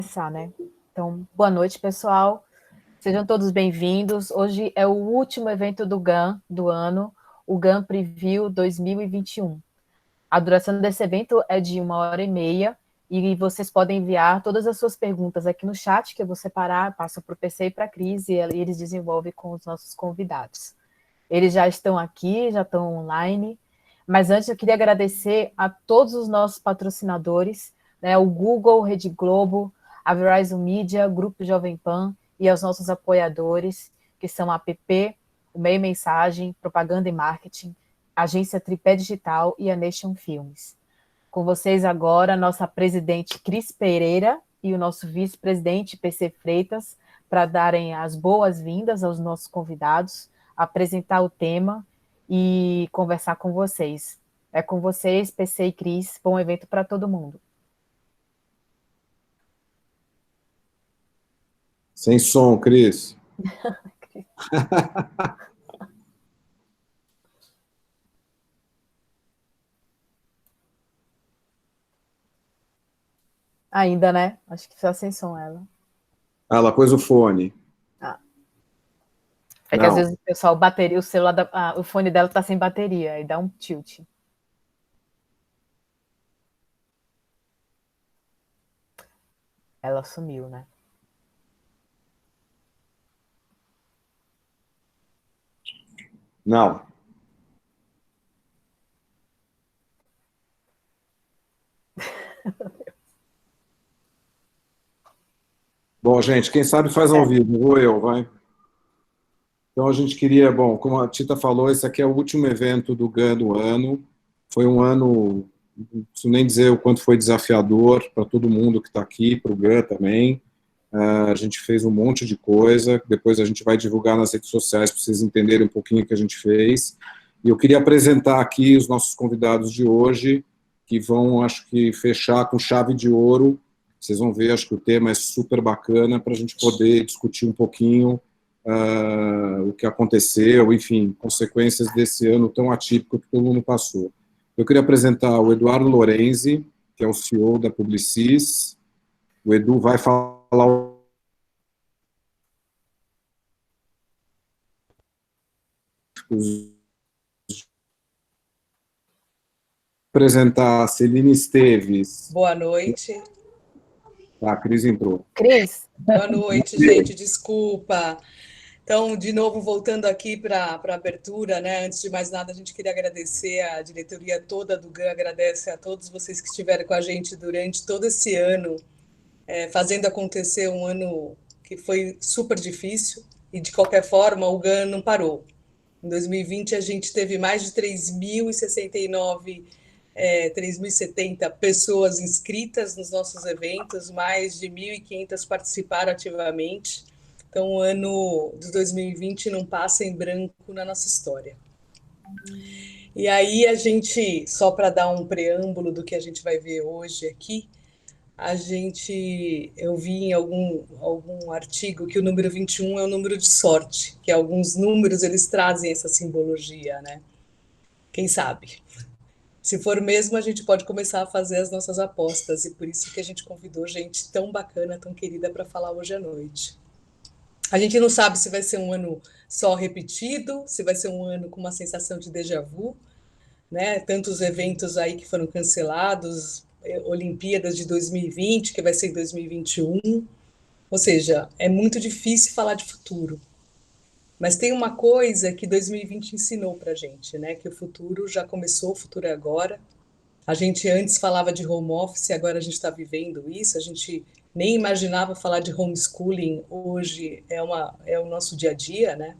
Começar, né? Então, boa noite, pessoal. Sejam todos bem-vindos. Hoje é o último evento do GAN do ano, o GAN Preview 2021. A duração desse evento é de 1h30 e vocês podem enviar todas as suas perguntas aqui no chat, que eu vou separar, passo para o PC e para a Cris, e eles desenvolvem com os nossos convidados. Eles já estão aqui, já estão online, mas antes eu queria agradecer a todos os nossos patrocinadores, né, o Google, Rede Globo, a Verizon Media, Grupo Jovem Pan e aos nossos apoiadores, que são a APP, o Meio Mensagem, Propaganda e Marketing, a Agência Tripé Digital e a Nation Filmes. Com vocês agora, a nossa presidente Cris Pereira e o nosso vice-presidente PC Freitas, para darem as boas-vindas aos nossos convidados, apresentar o tema e conversar com vocês. É com vocês, PC e Cris, bom evento para todo mundo. Sem som, Cris. Ainda, né? Acho que está sem som ela. Ela pôs o fone. Ah. É que às vezes o pessoal, o celular, o fone dela está sem bateria, e dá um tilt. Ela sumiu, né? Não. Bom, gente, quem sabe faz ao vivo, vou eu, vai. Então a gente queria, bom, como a Tita falou, esse aqui é o último evento do GAN do ano. Foi um ano, não preciso nem dizer o quanto foi desafiador para todo mundo que está aqui, para o GAN também. A gente fez um monte de coisa, depois a gente vai divulgar nas redes sociais para vocês entenderem um pouquinho o que a gente fez. E eu queria apresentar aqui os nossos convidados de hoje, que vão, acho que, fechar com chave de ouro. Vocês vão ver, acho que o tema é super bacana para a gente poder discutir um pouquinho o que aconteceu, enfim, consequências desse ano tão atípico que todo mundo passou. Eu queria apresentar o Eduardo Lorenzi, que é o CEO da Publicis. O Edu vai falar apresentar a Celine Esteves. Boa noite. A Cris entrou. Cris. Boa noite, gente, desculpa. Então, de novo, voltando aqui para a abertura, né? Antes de mais nada, a gente queria agradecer a diretoria toda do GAN, agradece a todos vocês que estiveram com a gente durante todo esse ano, fazendo acontecer um ano que foi super difícil, e de qualquer forma, o GAN não parou. Em 2020, a gente teve mais de 3.069 3.070 pessoas inscritas nos nossos eventos, mais de 1.500 participaram ativamente. Então, o ano de 2020 não passa em branco na nossa história. E aí, a gente, só para dar um preâmbulo do que a gente vai ver hoje aqui, eu vi em algum artigo que o número 21 é o número de sorte, que alguns números eles trazem essa simbologia, né? Quem sabe? Se for mesmo, a gente pode começar a fazer as nossas apostas, e por isso que a gente convidou gente tão bacana, tão querida para falar hoje à noite. A gente não sabe se vai ser um ano só repetido, se vai ser um ano com uma sensação de déjà vu, né? Tantos eventos aí que foram cancelados, Olimpíadas de 2020, que vai ser em 2021, ou seja, é muito difícil falar de futuro. Mas tem uma coisa que 2020 ensinou para a gente, né? Que o futuro já começou, o futuro é agora. A gente antes falava de home office, agora a gente está vivendo isso. A gente nem imaginava falar de homeschooling, hoje é o nosso dia a dia, né?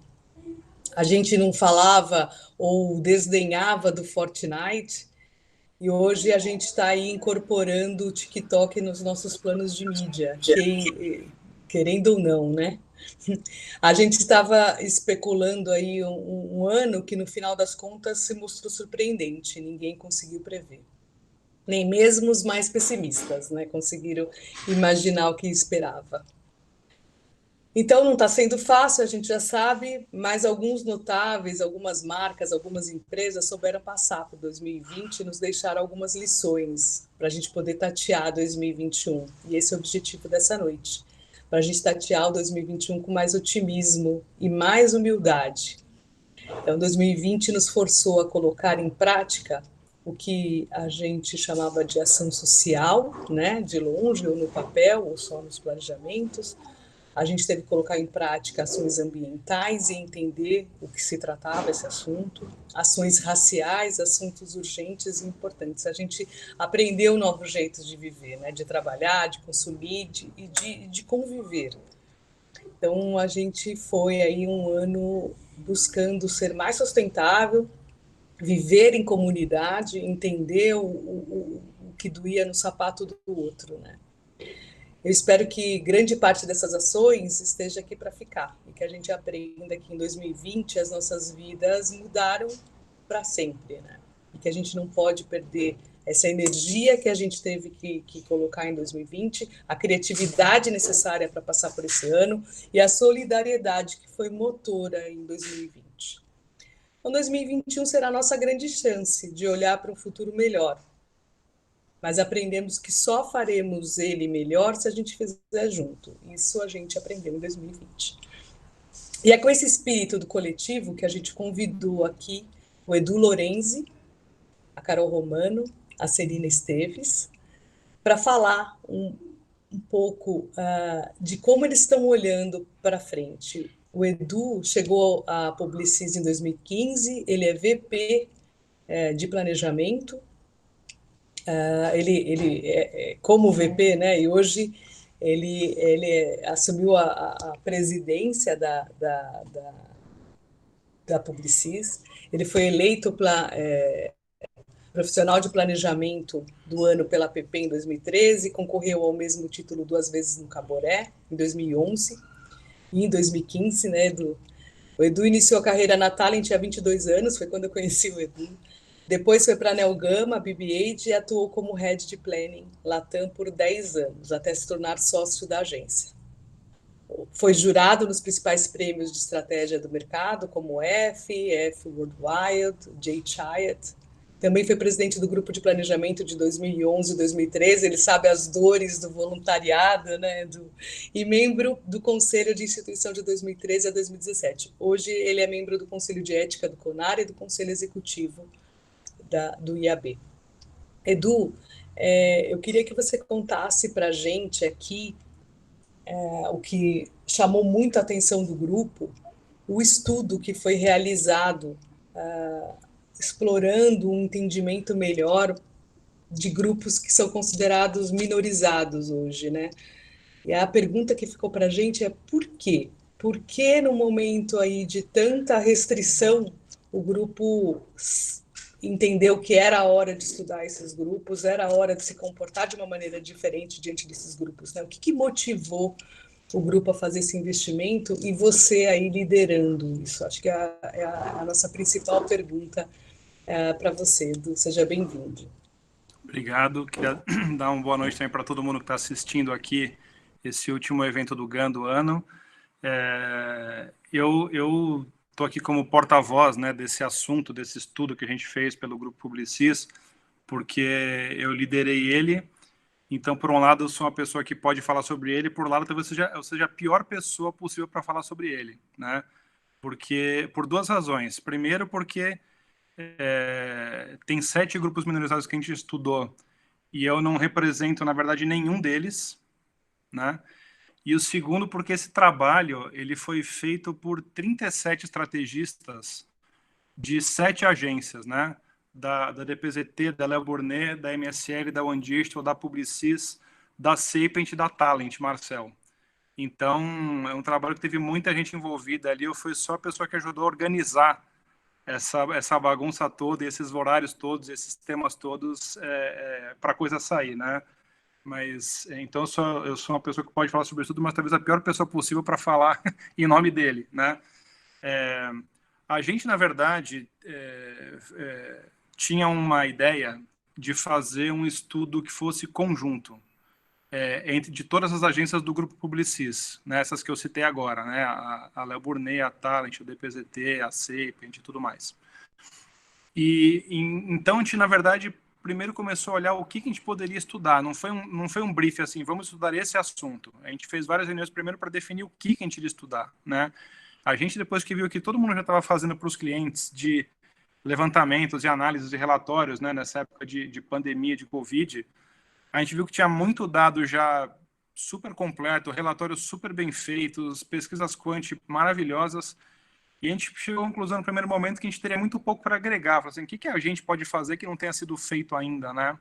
A gente não falava ou desdenhava do Fortnite, e hoje a gente está aí incorporando o TikTok nos nossos planos de mídia, querendo ou não, né? A gente estava especulando aí um ano que, no final das contas, se mostrou surpreendente, ninguém conseguiu prever. Nem mesmo os mais pessimistas, né, conseguiram imaginar o que esperava. Então, não está sendo fácil, a gente já sabe, mas alguns notáveis, algumas marcas, algumas empresas souberam passar por 2020 e nos deixaram algumas lições para a gente poder tatear 2021. E esse é o objetivo dessa noite, para a gente tatear o 2021 com mais otimismo e mais humildade. Então, 2020 nos forçou a colocar em prática o que a gente chamava de ação social, né, de longe ou no papel ou só nos planejamentos. A gente teve que colocar em prática ações ambientais e entender o que se tratava esse assunto, ações raciais, assuntos urgentes e importantes. A gente aprendeu novos jeitos de viver, né? De trabalhar, de consumir e de conviver. Então, a gente foi aí um ano buscando ser mais sustentável, viver em comunidade, entender o que doía no sapato do outro, né? Eu espero que grande parte dessas ações esteja aqui para ficar e que a gente aprenda que em 2020 as nossas vidas mudaram para sempre, né? E que a gente não pode perder essa energia que a gente teve que colocar em 2020, a criatividade necessária para passar por esse ano e a solidariedade que foi motora em 2020. Então, 2021 será a nossa grande chance de olhar para um futuro melhor, mas aprendemos que só faremos ele melhor se a gente fizer junto. Isso a gente aprendeu em 2020. E é com esse espírito do coletivo que a gente convidou aqui o Edu Lorenzi, a Carol Romano, a Celina Esteves, para falar um pouco de como eles estão olhando para frente. O Edu chegou à Publicis em 2015, ele é VP de planejamento, ele como VP, né? E hoje ele assumiu a presidência da Publicis. Ele foi eleito profissional de planejamento do ano pela PP em 2013, concorreu ao mesmo título 2 vezes no Caboré, em 2011 e em 2015, né, Edu? O Edu iniciou a carreira na Talent há 22 anos, foi quando eu conheci o Edu. Depois foi para a Nelgama, BB-8, e atuou como Head de Planning Latam por 10 anos, até se tornar sócio da agência. Foi jurado nos principais prêmios de estratégia do mercado, como F Worldwide, J. Chiat. Também foi presidente do grupo de planejamento de 2011 e 2013, ele sabe as dores do voluntariado, né? E membro do Conselho de Instituição de 2013 a 2017. Hoje ele é membro do Conselho de Ética do CONAR e do Conselho Executivo do IAB. Edu, eu queria que você contasse para a gente aqui o que chamou muito a atenção do grupo, o estudo que foi realizado explorando um entendimento melhor de grupos que são considerados minorizados hoje, né? E a pergunta que ficou para a gente é por quê? Por que no momento aí de tanta restrição o grupo entendeu que era a hora de estudar esses grupos, era a hora de se comportar de uma maneira diferente diante desses grupos, né? O que motivou o grupo a fazer esse investimento e você aí liderando isso? Acho que é a nossa principal pergunta para você, Edu. Seja bem-vindo. Obrigado. Queria dar uma boa noite também para todo mundo que está assistindo aqui esse último evento do GAN do ano. Eu estou aqui como porta-voz, né, desse assunto, desse estudo que a gente fez pelo Grupo Publicis, porque eu liderei ele. Então, por um lado, eu sou uma pessoa que pode falar sobre ele, por outro lado, talvez eu seja a pior pessoa possível para falar sobre ele, né? Porque, por duas razões. Primeiro, porque tem 7 grupos minorizados que a gente estudou e eu não represento, na verdade, nenhum deles, né? E o segundo, porque esse trabalho ele foi feito por 37 estrategistas de 7 agências, né? Da DPZT, da Léo Burnet, da MSL, da One Digital, da Publicis, da Sapient e da Talent, Marcel. Então, é um trabalho que teve muita gente envolvida ali. Eu fui só a pessoa que ajudou a organizar essa bagunça toda, esses horários todos, esses temas todos, para a coisa sair, né? Mas, então, eu sou uma pessoa que pode falar sobre isso tudo, mas talvez a pior pessoa possível para falar em nome dele, né? A gente, na verdade, tinha uma ideia de fazer um estudo que fosse conjunto. de todas as agências do Grupo Publicis, né, essas que eu citei agora, né, a Léo Burnet, a Talent, o DPZT, a Sapient e tudo mais. Então, a gente, na verdade, primeiro começou a olhar o que a gente poderia estudar. Não foi um brief assim, vamos estudar esse assunto. A gente fez várias reuniões primeiro para definir o que a gente iria estudar, né? A gente, depois que viu que todo mundo já estava fazendo para os clientes de levantamentos e análises de relatórios, né, nessa época de pandemia, de Covid, a gente viu que tinha muito dado já super completo, relatórios super bem feitos, pesquisas quant maravilhosas, e a gente chegou à conclusão no primeiro momento que a gente teria muito pouco para agregar. Falei assim, o que a gente pode fazer que não tenha sido feito ainda, né?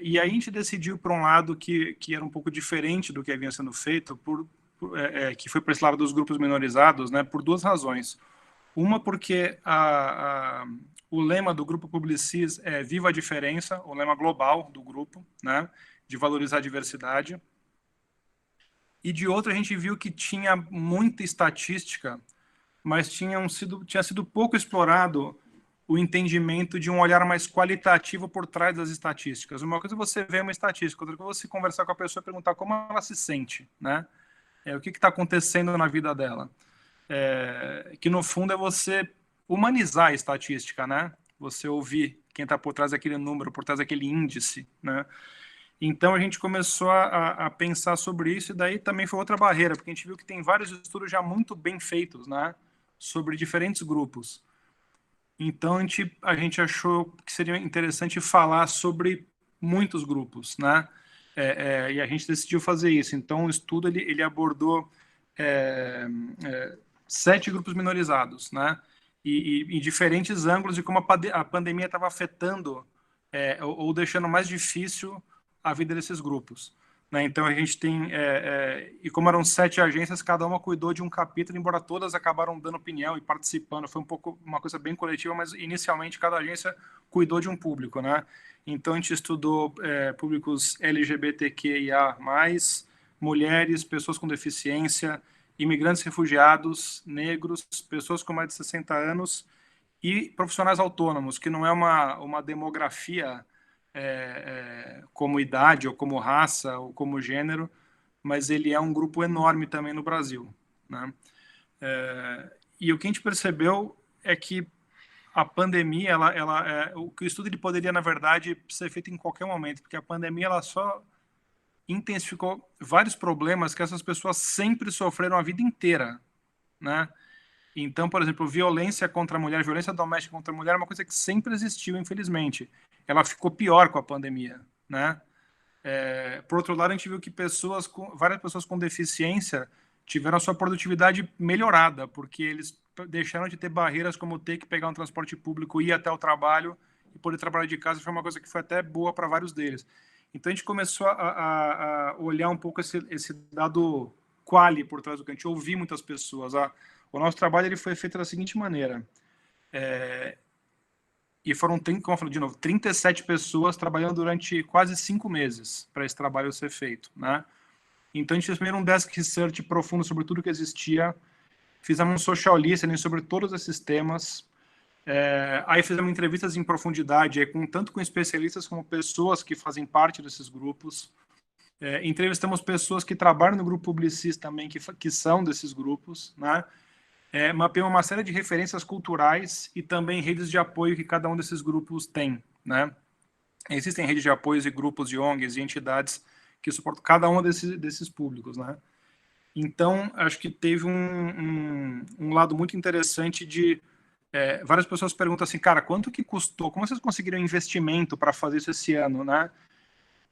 E aí a gente decidiu para um lado que era um pouco diferente do que havia sendo feito, que foi para esse lado dos grupos minorizados, né? Por duas razões. Uma, porque o lema do Grupo Publicis é Viva a Diferença, o lema global do grupo, né? De valorizar a diversidade. E de outra, a gente viu que tinha muita estatística, mas tinha sido pouco explorado o entendimento de um olhar mais qualitativo por trás das estatísticas. Uma coisa é você ver uma estatística, outra coisa é você conversar com a pessoa e perguntar como ela se sente, né? O que está acontecendo na vida dela. Que no fundo é você humanizar a estatística, né? Você ouvir quem está por trás daquele número, por trás daquele índice, né? Então a gente começou a pensar sobre isso, e daí também foi outra barreira, porque a gente viu que tem vários estudos já muito bem feitos, né? Sobre diferentes grupos. Então a gente achou que seria interessante falar sobre muitos grupos, né? E a gente decidiu fazer isso. Então o estudo ele abordou 7 grupos minorizados, né? E em diferentes ângulos de como a pandemia estava afetando ou deixando mais difícil a vida desses grupos, né? Então a gente tem e como eram 7 agências, cada uma cuidou de um capítulo, embora todas acabaram dando opinião e participando. Foi um pouco uma coisa bem coletiva, mas inicialmente cada agência cuidou de um público, né? Então a gente estudou públicos LGBTQIA+, mulheres, pessoas com deficiência, imigrantes, refugiados, negros, pessoas com mais de 60 anos e profissionais autônomos, que não é uma demografia como idade, ou como raça, ou como gênero, mas ele é um grupo enorme também no Brasil, né? E o que a gente percebeu é que a pandemia, o que o estudo ele poderia, na verdade, ser feito em qualquer momento, porque a pandemia ela só intensificou vários problemas que essas pessoas sempre sofreram a vida inteira, né? Então, por exemplo, violência contra a mulher, violência doméstica contra a mulher é uma coisa que sempre existiu, infelizmente. Ela ficou pior com a pandemia, né? Por outro lado, a gente viu que várias pessoas com deficiência tiveram a sua produtividade melhorada, porque eles deixaram de ter barreiras como ter que pegar um transporte público, ir até o trabalho e poder trabalhar de casa. Foi uma coisa que foi até boa para vários deles. Então, a gente começou a olhar um pouco esse dado quali por trás do que a gente ouvir muitas pessoas. O nosso trabalho ele foi feito da seguinte maneira. E foram, como eu falei de novo, 37 pessoas trabalhando durante quase 5 meses para esse trabalho ser feito, né? Então, a gente fez primeiro um desk research profundo sobre tudo que existia, fizemos um social listening sobre todos esses temas, aí fizemos entrevistas em profundidade, tanto com especialistas como pessoas que fazem parte desses grupos. Entrevistamos pessoas que trabalham no grupo Publicis também, que são desses grupos, né? Mapeamos uma série de referências culturais e também redes de apoio que cada um desses grupos tem, né? Existem redes de apoios e grupos de ONGs e entidades que suportam cada um desses públicos, né? Então, acho que teve um lado muito interessante de várias pessoas perguntam assim, cara, quanto que custou? Como vocês conseguiram investimento para fazer isso esse ano, né?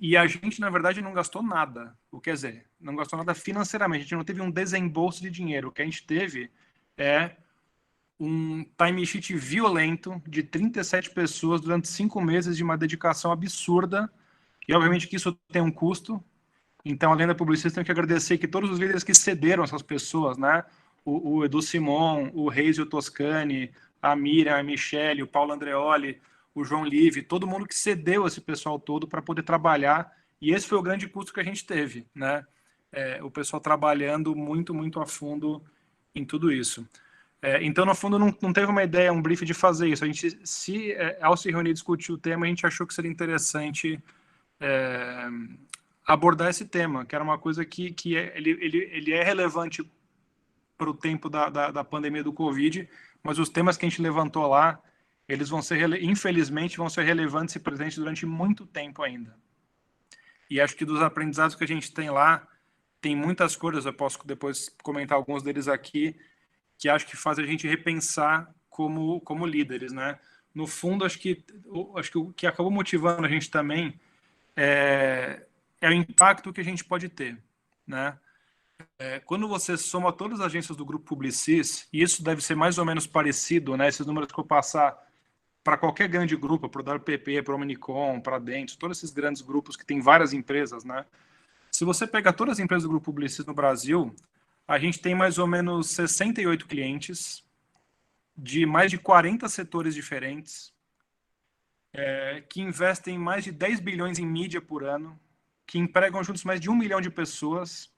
E a gente, na verdade, não gastou nada. Quer dizer, não gastou nada financeiramente. A gente não teve um desembolso de dinheiro. O que a gente teve um time sheet violento de 37 pessoas durante 5 meses de uma dedicação absurda. E, obviamente, que isso tem um custo. Então, além da publicidade, tem que agradecer que todos os líderes que cederam essas pessoas, né? O Edu Simon, o Reis e o Toscani, a Miriam, a Michele, o Paulo Andreoli, o João Live, todo mundo que cedeu esse pessoal todo para poder trabalhar. E esse foi o grande custo que a gente teve, né? O pessoal trabalhando muito, muito a fundo em tudo isso. Então, no fundo, não teve uma ideia, um brief de fazer isso. A gente, ao se reunir e discutir o tema, a gente achou que seria interessante abordar esse tema, que era uma coisa ele é relevante para o tempo da pandemia do Covid, mas os temas que a gente levantou lá, eles vão ser, infelizmente, vão ser relevantes e presentes durante muito tempo ainda. E acho que dos aprendizados que a gente tem lá, tem muitas coisas, eu posso depois comentar alguns deles aqui, que acho que faz a gente repensar como líderes, né? No fundo, acho que o que acabou motivando a gente também é o impacto que a gente pode ter, né? Quando você soma todas as agências do Grupo Publicis, e isso deve ser mais ou menos parecido, né? Esses números que eu passar para qualquer grande grupo, para o WPP, para o Omnicom, para a Dentsu, todos esses grandes grupos que têm várias empresas, né? Se você pegar todas as empresas do Grupo Publicis no Brasil, a gente tem mais ou menos 68 clientes de mais de 40 setores diferentes, que investem mais de 10 bilhões em mídia por ano, que empregam juntos mais de 1 milhão de pessoas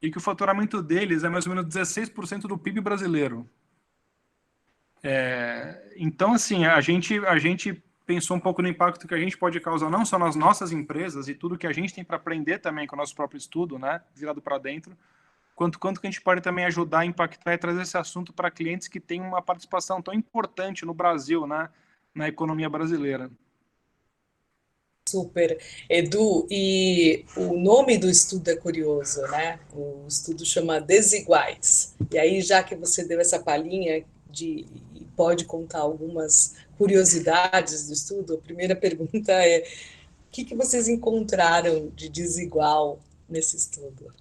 e que o faturamento deles é mais ou menos 16% do PIB brasileiro. Então, assim, a gente pensou um pouco no impacto que a gente pode causar não só nas nossas empresas e tudo que a gente tem para aprender também com o nosso próprio estudo, né, virado para dentro, quanto que a gente pode também ajudar a impactar e trazer esse assunto para clientes que têm uma participação tão importante no Brasil, né, na economia brasileira. Super. Edu, e o nome do estudo é curioso, né? O estudo chama Desiguais. E aí, já que você deu essa palhinha e pode contar algumas curiosidades do estudo, a primeira pergunta é: o que vocês encontraram de desigual nesse estudo?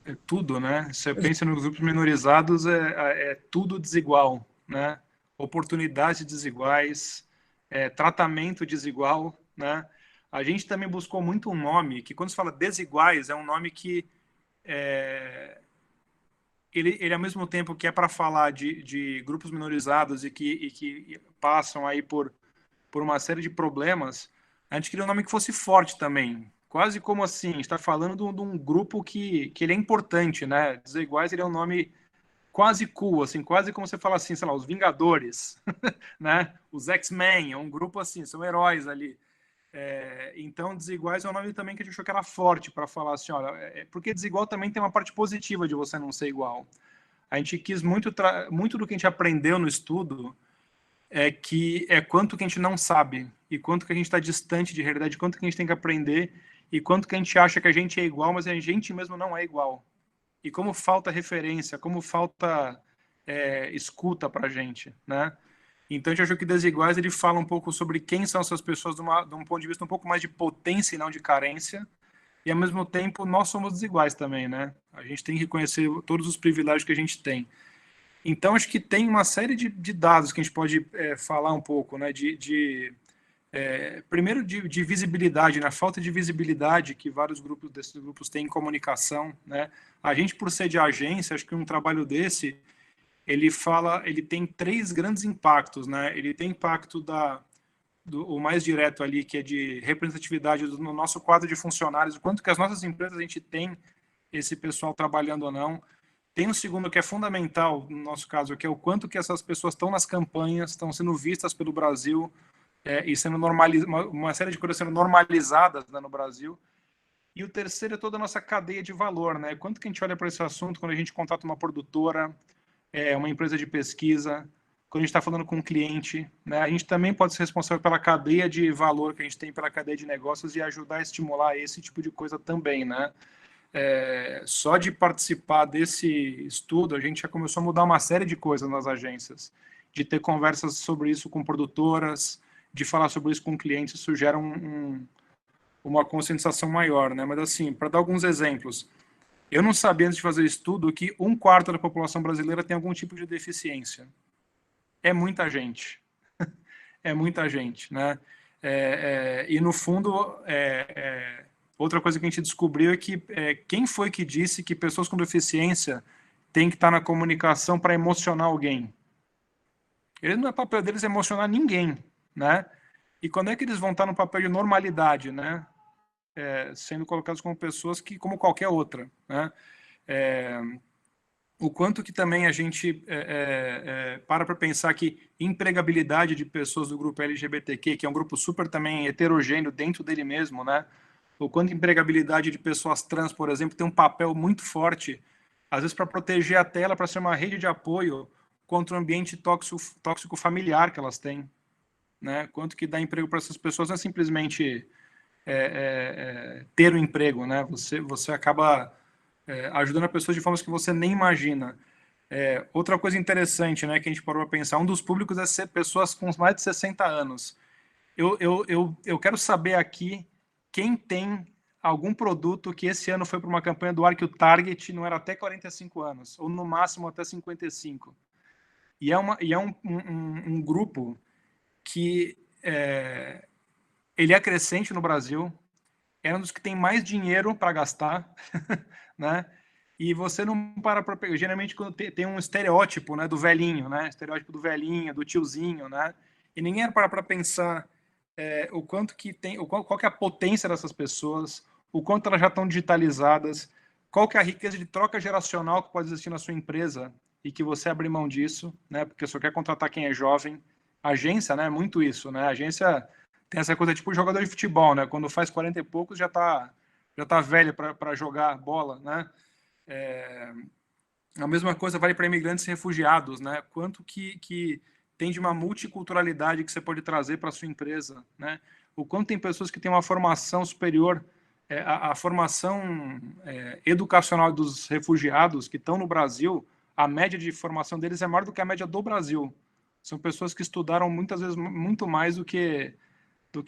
É tudo, né? Você pensa nos grupos minorizados, é tudo desigual, né? Oportunidades desiguais, tratamento desigual, né? A gente também buscou muito um nome que, quando se fala desiguais, é um nome que ele ao mesmo tempo que é para falar de grupos minorizados e que passam aí por uma série de problemas, a gente queria um nome que fosse forte também. Quase como assim, a gente está falando de um grupo que ele é importante, né? Desiguais, ele é um nome quase cool, assim, quase como você fala assim, sei lá, os Vingadores, né? Os X-Men, é um grupo assim, são heróis ali. Então, Desiguais é um nome também que a gente achou que era forte para falar assim, olha, porque desigual também tem uma parte positiva de você não ser igual. A gente quis muito do que a gente aprendeu no estudo quanto que a gente não sabe e quanto que a gente está distante de realidade, quanto que a gente tem que aprender e quanto que a gente acha que a gente é igual, mas a gente mesmo não é igual. E como falta referência, como falta escuta para a gente, né? Então, a gente achou que Desiguais ele fala um pouco sobre quem são essas pessoas de um ponto de vista um pouco mais de potência e não de carência. E, ao mesmo tempo, nós somos desiguais também, né? A gente tem que reconhecer todos os privilégios que a gente tem. Então, acho que tem uma série de dados que a gente pode falar um pouco, né? Primeiro, de visibilidade, né? A falta de visibilidade que vários desses grupos têm em comunicação, né? A gente, por ser de agência, acho que um trabalho desse, ele tem 3 grandes impactos, né? Ele tem impacto o mais direto ali, que é de representatividade no nosso quadro de funcionários, o quanto que as nossas empresas a gente tem esse pessoal trabalhando ou não. Tem um segundo que é fundamental, no nosso caso, que é o quanto que essas pessoas estão nas campanhas, estão sendo vistas pelo Brasil e sendo uma série de coisas sendo normalizadas, né, no Brasil. E o terceiro é toda a nossa cadeia de valor, né? Quanto que a gente olha para esse assunto quando a gente contrata uma produtora, uma empresa de pesquisa, quando a gente está falando com um cliente, né? A gente também pode ser responsável pela cadeia de valor que a gente tem, pela cadeia de negócios e ajudar a estimular esse tipo de coisa também, né? Só de participar desse estudo, a gente já começou a mudar uma série de coisas nas agências, de ter conversas sobre isso com produtoras, de falar sobre isso com clientes, isso gera uma conscientização maior, né? Mas assim, para dar alguns exemplos, eu não sabia antes de fazer o estudo que 1/4 da população brasileira tem algum tipo de deficiência. É muita gente. É muita gente, né? E no fundo, outra coisa que a gente descobriu é que quem foi que disse que pessoas com deficiência têm que estar na comunicação para emocionar alguém? Não é papel deles emocionar ninguém, né? E quando é que eles vão estar no papel de normalidade, né? Sendo colocados como pessoas como qualquer outra, né? O quanto que também a gente para pensar que empregabilidade de pessoas do grupo LGBTQ, que é um grupo super também heterogêneo dentro dele mesmo, né? o quanto a empregabilidade de pessoas trans, por exemplo, tem um papel muito forte, às vezes para proteger a tela, para ser uma rede de apoio contra o ambiente tóxico familiar que elas têm, né? Quanto que dá emprego para essas pessoas não é simplesmente ter um emprego, né? Você acaba ajudando as pessoas de formas que você nem imagina. Outra coisa interessante, né, que a gente parou para pensar, um dos públicos é ser pessoas com mais de 60 anos. Eu quero saber aqui quem tem algum produto que esse ano foi para uma campanha do ar que o target não era até 45 anos, ou no máximo até 55. E é um grupo que ele é crescente no Brasil, é um dos que tem mais dinheiro para gastar, né? E você não para pegar. Geralmente, quando tem um estereótipo, né, do velhinho, né? Estereótipo do velhinho, do tiozinho, né? E ninguém para pensar o quanto que tem, qual que é a potência dessas pessoas, o quanto elas já estão digitalizadas, qual que é a riqueza de troca geracional que pode existir na sua empresa e que você abre mão disso, né? Porque só quer contratar quem é jovem. A agência, né? Muito isso, né? A agência tem essa coisa tipo jogador de futebol, né? Quando faz 40 e poucos já tá velho para jogar bola, né? A mesma coisa vale para imigrantes e refugiados, né? Quanto que tem de uma multiculturalidade que você pode trazer para a sua empresa, né? O quanto tem pessoas que têm uma formação superior, a formação educacional dos refugiados que estão no Brasil, a média de formação deles é maior do que a média do Brasil. São pessoas que estudaram muitas vezes muito mais do que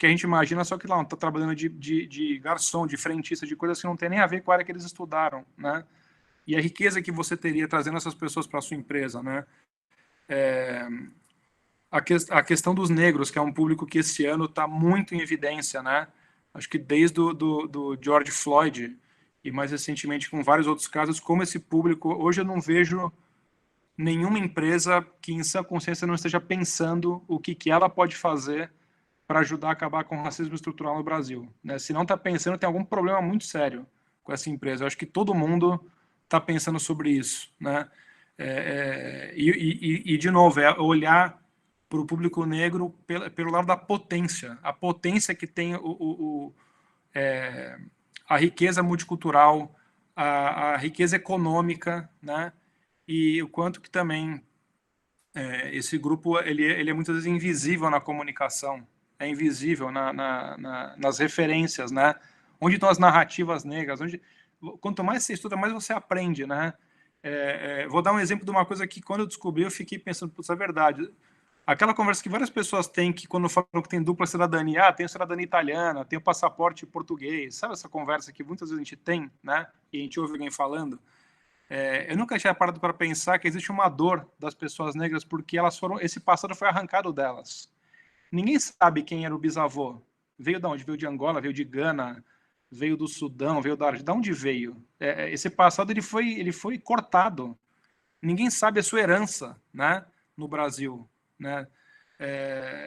a gente imagina, só que lá está trabalhando de garçom, de frentista, de coisas que não tem nem a ver com a área que eles estudaram, né? E a riqueza que você teria trazendo essas pessoas para a sua empresa, né? A questão dos negros, que é um público que esse ano está muito em evidência, né? Acho que desde do George Floyd e mais recentemente com vários outros casos, como esse público, hoje eu não vejo nenhuma empresa que em sã consciência não esteja pensando o que ela pode fazer para ajudar a acabar com o racismo estrutural no Brasil, né? Se não está pensando, tem algum problema muito sério com essa empresa. Eu acho que todo mundo está pensando sobre isso, né? De novo, é olhar para o público negro pelo lado da potência, a potência que tem a riqueza multicultural, a riqueza econômica, né? E o quanto que também esse grupo ele é muitas vezes invisível na comunicação, é invisível nas referências, né? Onde estão as narrativas negras? Quanto mais você estuda, mais você aprende, né? Vou dar um exemplo de uma coisa que quando eu descobri eu fiquei pensando, putz, é verdade. Aquela conversa que várias pessoas têm que quando falam que tem dupla cidadania, tem cidadania italiana, tem o passaporte português, sabe essa conversa que muitas vezes a gente tem, né? E a gente ouve alguém falando. Eu nunca tinha parado para pensar que existe uma dor das pessoas negras porque esse passado foi arrancado delas. Ninguém sabe quem era o bisavô. Veio de onde? Veio de Angola, veio de Gana, veio do Sudão, veio da Argentina. De onde veio? Esse passado ele foi cortado. Ninguém sabe a sua herança, né, no Brasil, né?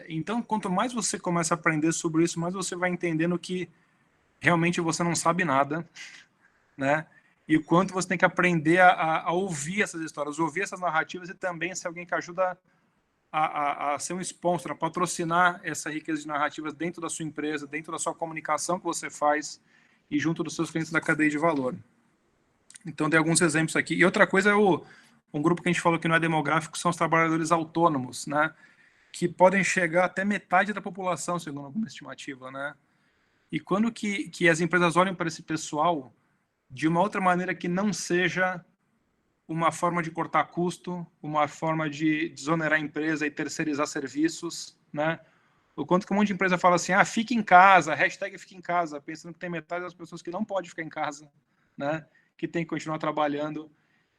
Então, quanto mais você começa a aprender sobre isso, mais você vai entendendo que realmente você não sabe nada, né? E o quanto você tem que aprender a ouvir essas histórias, ouvir essas narrativas e também ser alguém que ajuda a ser um sponsor, a patrocinar essa riqueza de narrativas dentro da sua empresa, dentro da sua comunicação que você faz e junto dos seus clientes da cadeia de valor. Então, dei alguns exemplos aqui. E outra coisa é um grupo que a gente falou que não é demográfico, são os trabalhadores autônomos, né? Que podem chegar até metade da população, segundo alguma estimativa, né? E quando que as empresas olham para esse pessoal de uma outra maneira que não seja uma forma de cortar custo, uma forma de desonerar a empresa e terceirizar serviços, né? O quanto que um monte de empresa fala assim, fique em casa, hashtag fique em casa, pensando que tem metade das pessoas que não pode ficar em casa, né? Que tem que continuar trabalhando.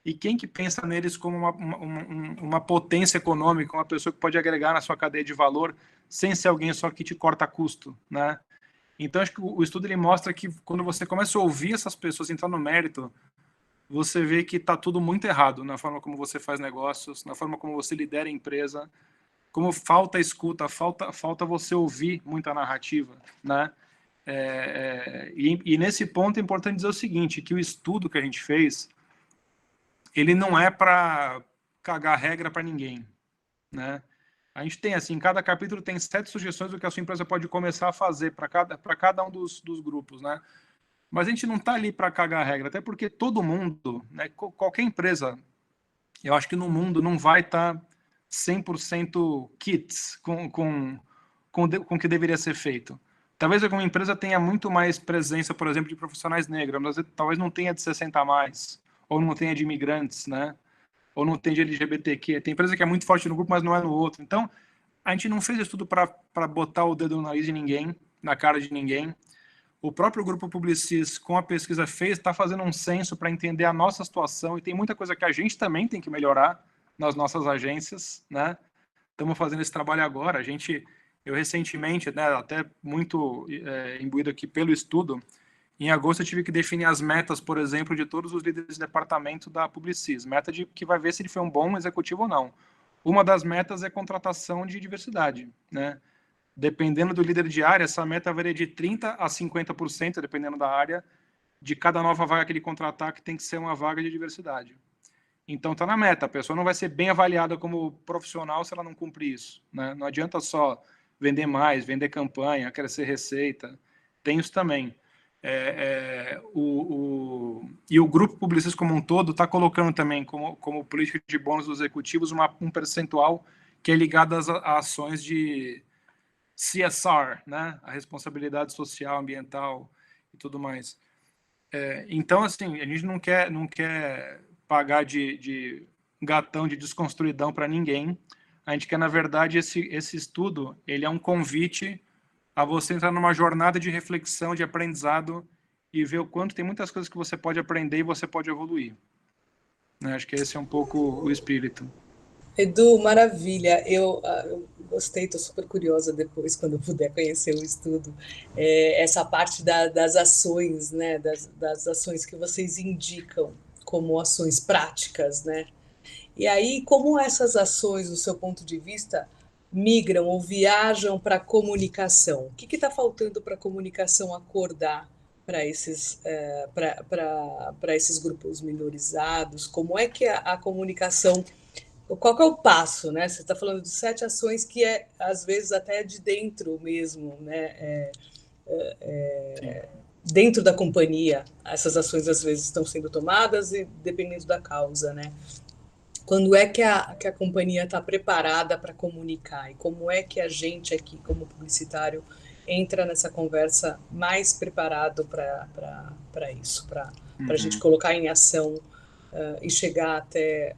E quem que pensa neles como uma potência econômica, uma pessoa que pode agregar na sua cadeia de valor, sem ser alguém só que te corta custo, né? Então, acho que o estudo ele mostra que quando você começa a ouvir essas pessoas, entrar no mérito, você vê que está tudo muito errado na forma como você faz negócios, na forma como você lidera a empresa, como falta escuta, falta você ouvir muita narrativa, né? E nesse ponto é importante dizer o seguinte, que o estudo que a gente fez, ele não é para cagar regra para ninguém, né? A gente tem, assim, cada capítulo tem 7 sugestões do que a sua empresa pode começar a fazer para cada um dos grupos, né? Mas a gente não está ali para cagar a regra, até porque todo mundo, né, qualquer empresa, eu acho que no mundo não vai estar 100% kits com o que deveria ser feito. Talvez alguma empresa tenha muito mais presença, por exemplo, de profissionais negros, mas talvez não tenha de 60 a mais, ou não tenha de imigrantes, né? Ou não tem de LGBTQ. Tem empresa que é muito forte no grupo, mas não é no outro. Então, a gente não fez estudo para botar o dedo no nariz de ninguém, na cara de ninguém. O próprio Grupo Publicis, com a pesquisa fez, está fazendo um censo para entender a nossa situação, e tem muita coisa que a gente também tem que melhorar nas nossas agências, né? Estamos fazendo esse trabalho agora. Eu recentemente, né, até muito imbuído aqui pelo estudo, em agosto eu tive que definir as metas, por exemplo, de todos os líderes de departamento da Publicis. Meta que vai ver se ele foi um bom executivo ou não. Uma das metas é contratação de diversidade, né? Dependendo do líder de área, essa meta varia de 30% a 50%, dependendo da área, de cada nova vaga que ele contratar, que tem que ser uma vaga de diversidade. Então, está na meta. A pessoa não vai ser bem avaliada como profissional se ela não cumprir isso, né? Não adianta só vender mais, vender campanha, crescer receita. Tem isso também. E o grupo Publicis como um todo está colocando também como política de bônus dos executivos um percentual que é ligado às ações de CSR, né? A responsabilidade social, ambiental e tudo mais. Então, assim, a gente não quer pagar de gatão, de desconstruidão para ninguém. A gente quer, na verdade, esse estudo, ele é um convite a você entrar numa jornada de reflexão, de aprendizado e ver o quanto tem muitas coisas que você pode aprender e você pode evoluir. Né? Acho que esse é um pouco o espírito. Edu, maravilha. Eu gostei, estou super curiosa depois, quando eu puder conhecer o estudo, essa parte das ações, né? Das ações que vocês indicam como ações práticas, né? E aí, como essas ações, do seu ponto de vista, migram ou viajam para a comunicação? O que está faltando para a comunicação acordar para esses grupos minorizados? Como é que a comunicação... Qual que é o passo, né? Você está falando de 7 ações que às vezes, até de dentro mesmo, né? Dentro da companhia, essas ações às vezes estão sendo tomadas e dependendo da causa, né? Quando é que a companhia está preparada para comunicar? E como é que a gente aqui, como publicitário, entra nessa conversa mais preparado para isso, para a gente colocar em ação e chegar até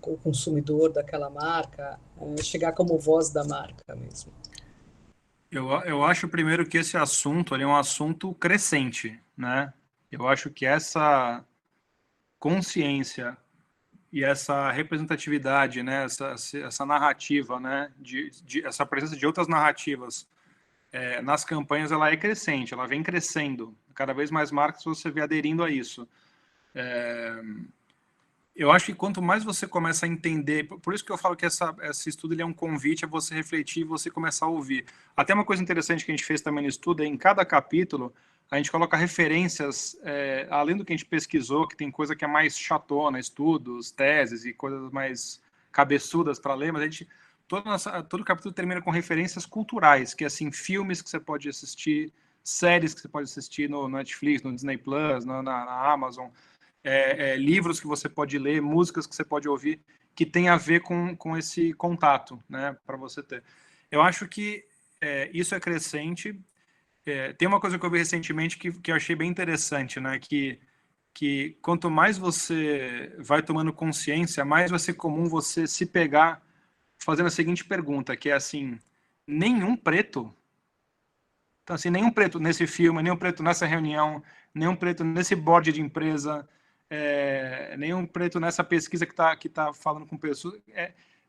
o consumidor daquela marca, chegar como voz da marca mesmo? Eu acho, primeiro, que esse assunto é um assunto crescente, né? Eu acho que essa consciência e essa representatividade, né, essa narrativa, né, essa presença de outras narrativas nas campanhas, ela é crescente, ela vem crescendo. Cada vez mais marcas você vê aderindo a isso. Eu acho que quanto mais você começa a entender, por isso que eu falo que esse estudo ele é um convite a você refletir e você começar a ouvir. Até uma coisa interessante que a gente fez também no estudo é, em cada capítulo, a gente coloca referências, além do que a gente pesquisou, que tem coisa que é mais chatona, estudos, teses e coisas mais cabeçudas para ler, mas a gente, todo capítulo termina com referências culturais, que é assim, filmes que você pode assistir, séries que você pode assistir no Netflix, no Disney Plus, na Amazon, livros que você pode ler, músicas que você pode ouvir, que tem a ver com esse contato, né, para você ter. Eu acho que isso é crescente. Tem uma coisa que eu vi recentemente que eu achei bem interessante, né, que quanto mais você vai tomando consciência, mais vai ser comum você se pegar fazendo a seguinte pergunta, que é assim, nenhum preto, então assim, nenhum preto nesse filme, nenhum preto nessa reunião, nenhum preto nesse board de empresa, nenhum preto nessa pesquisa que tá falando com pessoas,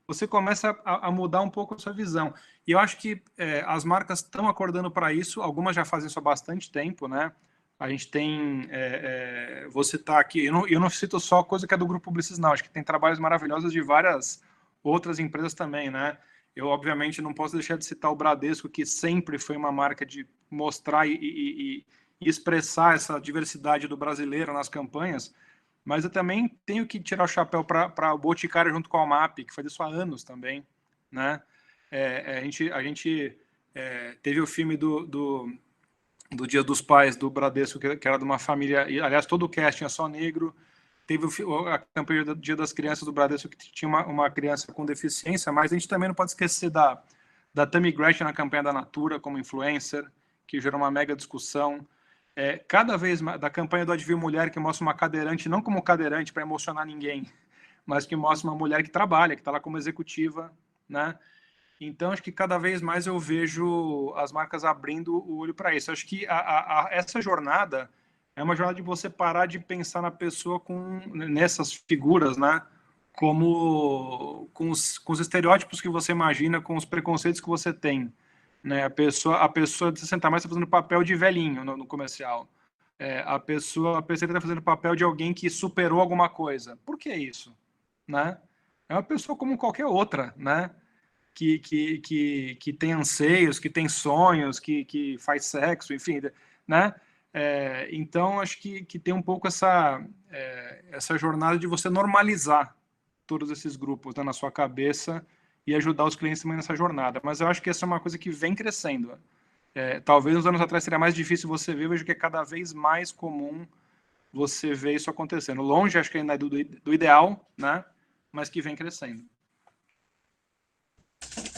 você começa a mudar um pouco a sua visão. E eu acho que as marcas estão acordando para isso, algumas já fazem isso há bastante tempo, né? A gente tem, vou citar aqui, eu não cito só coisa que é do Grupo Publicis, não, acho que tem trabalhos maravilhosos de várias outras empresas também, né? Eu, obviamente, não posso deixar de citar o Bradesco, que sempre foi uma marca de mostrar e expressar essa diversidade do brasileiro nas campanhas, mas eu também tenho que tirar o chapéu para o Boticário junto com a Almap, que faz isso há anos também, né? A gente teve o filme do Dia dos Pais, do Bradesco, que era de uma família, e, aliás, todo o casting é só negro. Teve a campanha do Dia das Crianças do Bradesco, que tinha uma criança com deficiência, mas a gente também não pode esquecer da Tammy Gretchen na campanha da Natura como influencer, que gerou uma mega discussão. Cada vez mais, da campanha do Advil Mulher, que mostra uma cadeirante, não como cadeirante para emocionar ninguém, mas que mostra uma mulher que trabalha, que está lá como executiva, né? Então, acho que cada vez mais eu vejo as marcas abrindo o olho para isso. Acho que essa jornada é uma jornada de você parar de pensar na pessoa nessas figuras, né? Como com os estereótipos que você imagina, com os preconceitos que você tem, né? A pessoa de 60 mais está fazendo papel de velhinho no comercial. A pessoa está fazendo papel de alguém que superou alguma coisa. Por que isso? Né? É uma pessoa como qualquer outra, né? Que tem anseios, que tem sonhos, que faz sexo, enfim, né? Então, acho que tem um pouco essa jornada de você normalizar todos esses grupos, né, na sua cabeça e ajudar os clientes também nessa jornada. Mas eu acho que essa é uma coisa que vem crescendo. Talvez uns anos atrás seria mais difícil você ver, eu vejo que é cada vez mais comum você ver isso acontecendo. Longe, acho que ainda é do ideal, né? Mas que vem crescendo.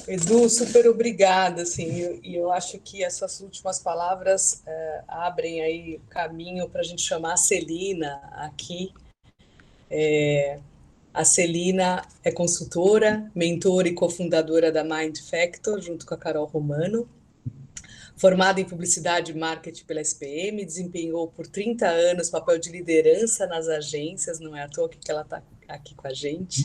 Edu, super obrigada, assim, e eu acho que essas últimas palavras abrem aí caminho para a gente chamar a Celina aqui. A Celina é consultora, mentora e cofundadora da Mind Factor, junto com a Carol Romano. Formada em Publicidade e Marketing pela SPM, desempenhou por 30 anos papel de liderança nas agências, não é à toa que ela está aqui com a gente.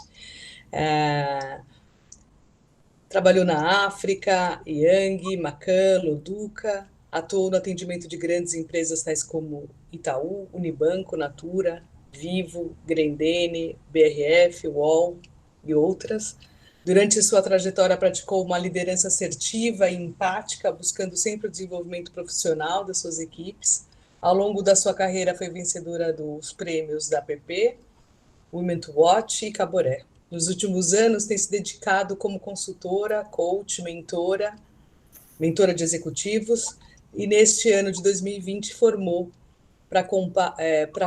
Trabalhou na África, Yang, Macan, Loduca, atuou no atendimento de grandes empresas tais como Itaú, Unibanco, Natura, Vivo, Grendene, BRF, UOL e outras. Durante sua trajetória, praticou uma liderança assertiva e empática, buscando sempre o desenvolvimento profissional das suas equipes. Ao longo da sua carreira, foi vencedora dos prêmios da APP, Women to Watch e Caboré. Nos últimos anos, tem se dedicado como consultora, coach, mentora de executivos, e neste ano de 2020 formou para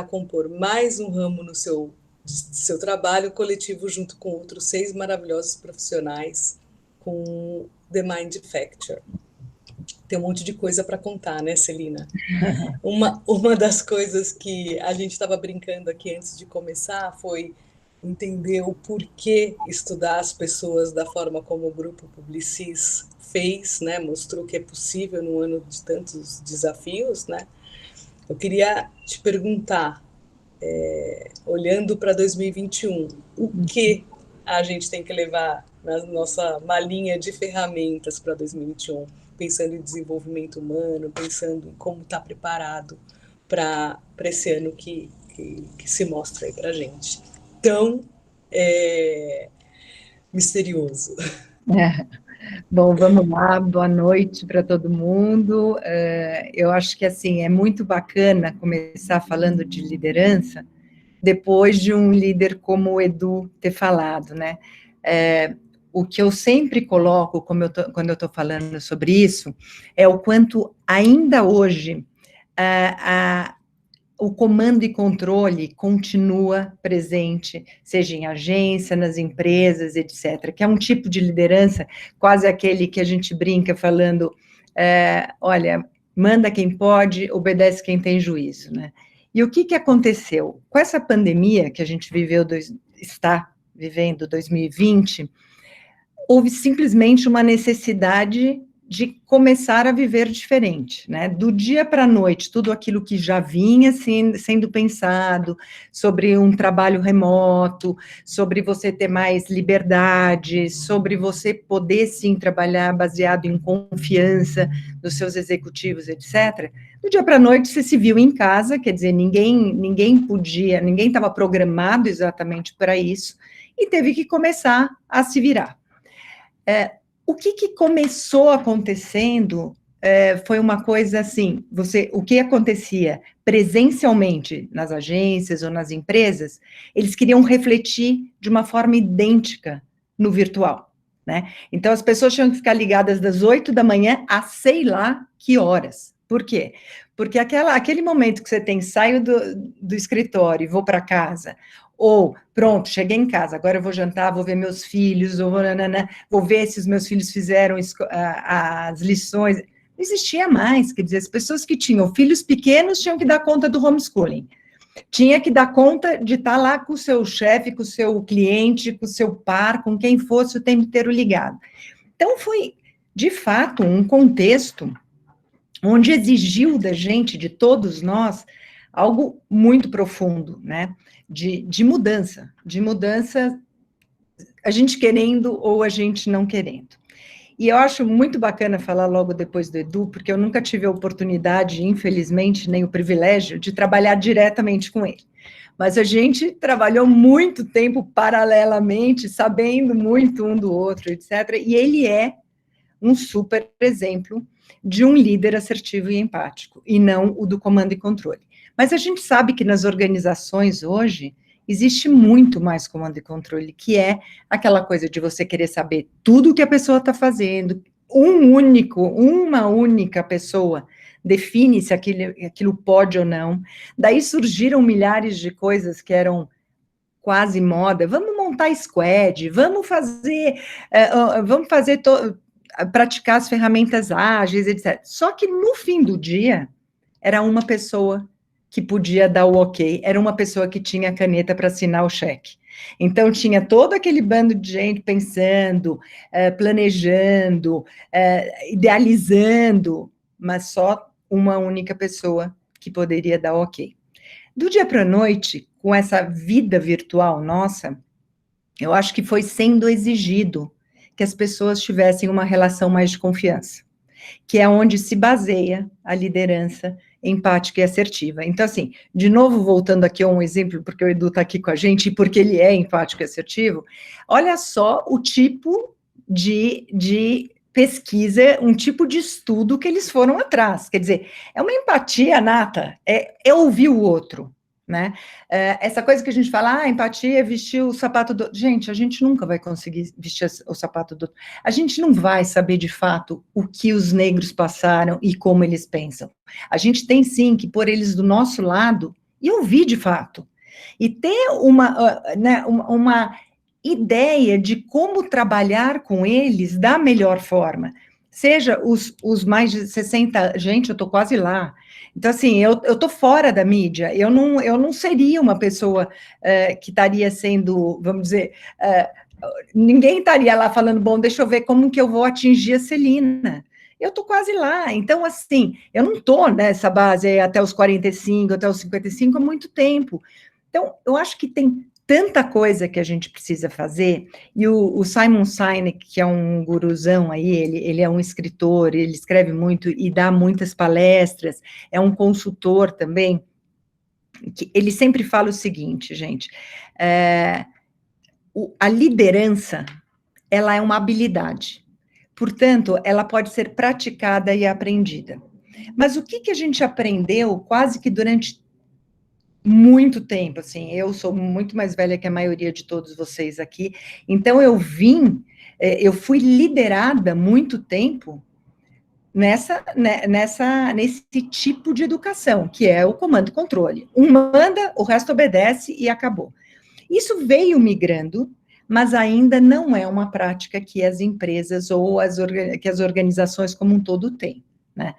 compor mais um ramo no seu trabalho coletivo, junto com outros 6 maravilhosos profissionais, com The Mind Factor. Tem um monte de coisa para contar, né, Celina? Uma das coisas que a gente estava brincando aqui antes de começar foi entender o porquê estudar as pessoas da forma como o Grupo Publicis fez, né? Mostrou que é possível num ano de tantos desafios, né? Eu queria te perguntar, olhando para 2021, o que a gente tem que levar na nossa malinha de ferramentas para 2021, pensando em desenvolvimento humano, pensando em como estar preparado para esse ano que se mostra aí para a gente. Tão misterioso. Bom, vamos lá, boa noite para todo mundo. Eu acho que, assim, é muito bacana começar falando de liderança depois de um líder como o Edu ter falado, né? O que eu sempre coloco, quando eu estou falando sobre isso, é o quanto ainda hoje o comando e controle continua presente, seja em agência, nas empresas, etc., que é um tipo de liderança, quase aquele que a gente brinca falando, olha, manda quem pode, obedece quem tem juízo, né? E o que aconteceu? Com essa pandemia que a gente está vivendo 2020, houve simplesmente uma necessidade de começar a viver diferente, né? Do dia para a noite, tudo aquilo que já vinha sendo pensado sobre um trabalho remoto, sobre você ter mais liberdade, sobre você poder, sim, trabalhar baseado em confiança dos seus executivos, etc. Do dia para a noite, você se viu em casa, quer dizer, ninguém estava programado exatamente para isso, e teve que começar a se virar. O que começou acontecendo foi uma coisa assim, o que acontecia presencialmente nas agências ou nas empresas, eles queriam refletir de uma forma idêntica no virtual, né? Então, as pessoas tinham que ficar ligadas das 8 da manhã a sei lá que horas. Por quê? Porque aquele momento que você tem, saio do escritório e vou para casa, ou, pronto, cheguei em casa, agora eu vou jantar, vou ver meus filhos, vou ver se os meus filhos fizeram as lições. Não existia mais, quer dizer, as pessoas que tinham filhos pequenos tinham que dar conta do homeschooling. Tinha que dar conta de estar lá com o seu chefe, com o seu cliente, com o seu par, com quem fosse o tempo inteiro ligado. Então, foi, de fato, um contexto onde exigiu da gente, de todos nós, algo muito profundo, né? De mudança, a gente querendo ou a gente não querendo. E eu acho muito bacana falar logo depois do Edu, porque eu nunca tive a oportunidade, infelizmente, nem o privilégio, de trabalhar diretamente com ele. Mas a gente trabalhou muito tempo paralelamente, sabendo muito um do outro, etc. E ele é um super exemplo de um líder assertivo e empático, e não o do comando e controle. Mas a gente sabe que nas organizações hoje, existe muito mais comando e controle, que é aquela coisa de você querer saber tudo o que a pessoa está fazendo, uma única pessoa define se aquilo pode ou não. Daí surgiram milhares de coisas que eram quase moda. Vamos montar squad, praticar as ferramentas ágeis, etc. Só que no fim do dia, era uma pessoa que podia dar o ok, era uma pessoa que tinha a caneta para assinar o cheque. Então, tinha todo aquele bando de gente pensando, planejando, idealizando, mas só uma única pessoa que poderia dar ok. Do dia para a noite, com essa vida virtual nossa, eu acho que foi sendo exigido que as pessoas tivessem uma relação mais de confiança, que é onde se baseia a liderança empática e assertiva. Então, assim, de novo, voltando aqui a um exemplo, porque o Edu está aqui com a gente, e porque ele é empático e assertivo, olha só o tipo de pesquisa, um tipo de estudo que eles foram atrás. Quer dizer, é uma empatia nata, é ouvir o outro, né? Essa coisa que a gente fala, empatia é vestir o sapato do... Gente, a gente nunca vai conseguir vestir o sapato do... A gente não vai saber, de fato, o que os negros passaram e como eles pensam. A gente tem, sim, que pôr eles do nosso lado e ouvir, de fato. E ter uma ideia de como trabalhar com eles da melhor forma. Seja os mais de 60... Gente, eu estou quase lá. Então, assim, eu estou fora da mídia, eu não seria uma pessoa que estaria sendo, vamos dizer, ninguém estaria lá falando, bom, deixa eu ver como que eu vou atingir a Celina. Eu estou quase lá, então, assim, eu não estou nessa base até os 45, até os 55 há muito tempo. Então, eu acho que tem tanta coisa que a gente precisa fazer, e o Simon Sinek, que é um guruzão aí, ele é um escritor, ele escreve muito e dá muitas palestras, é um consultor também, que ele sempre fala o seguinte, gente, a liderança, ela é uma habilidade, portanto, ela pode ser praticada e aprendida. Mas o que a gente aprendeu quase que durante muito tempo, assim, eu sou muito mais velha que a maioria de todos vocês aqui, então eu fui liderada muito tempo nesse tipo de educação, que é o comando e controle. Um manda, o resto obedece e acabou. Isso veio migrando, mas ainda não é uma prática que as empresas ou que as organizações como um todo têm. Né?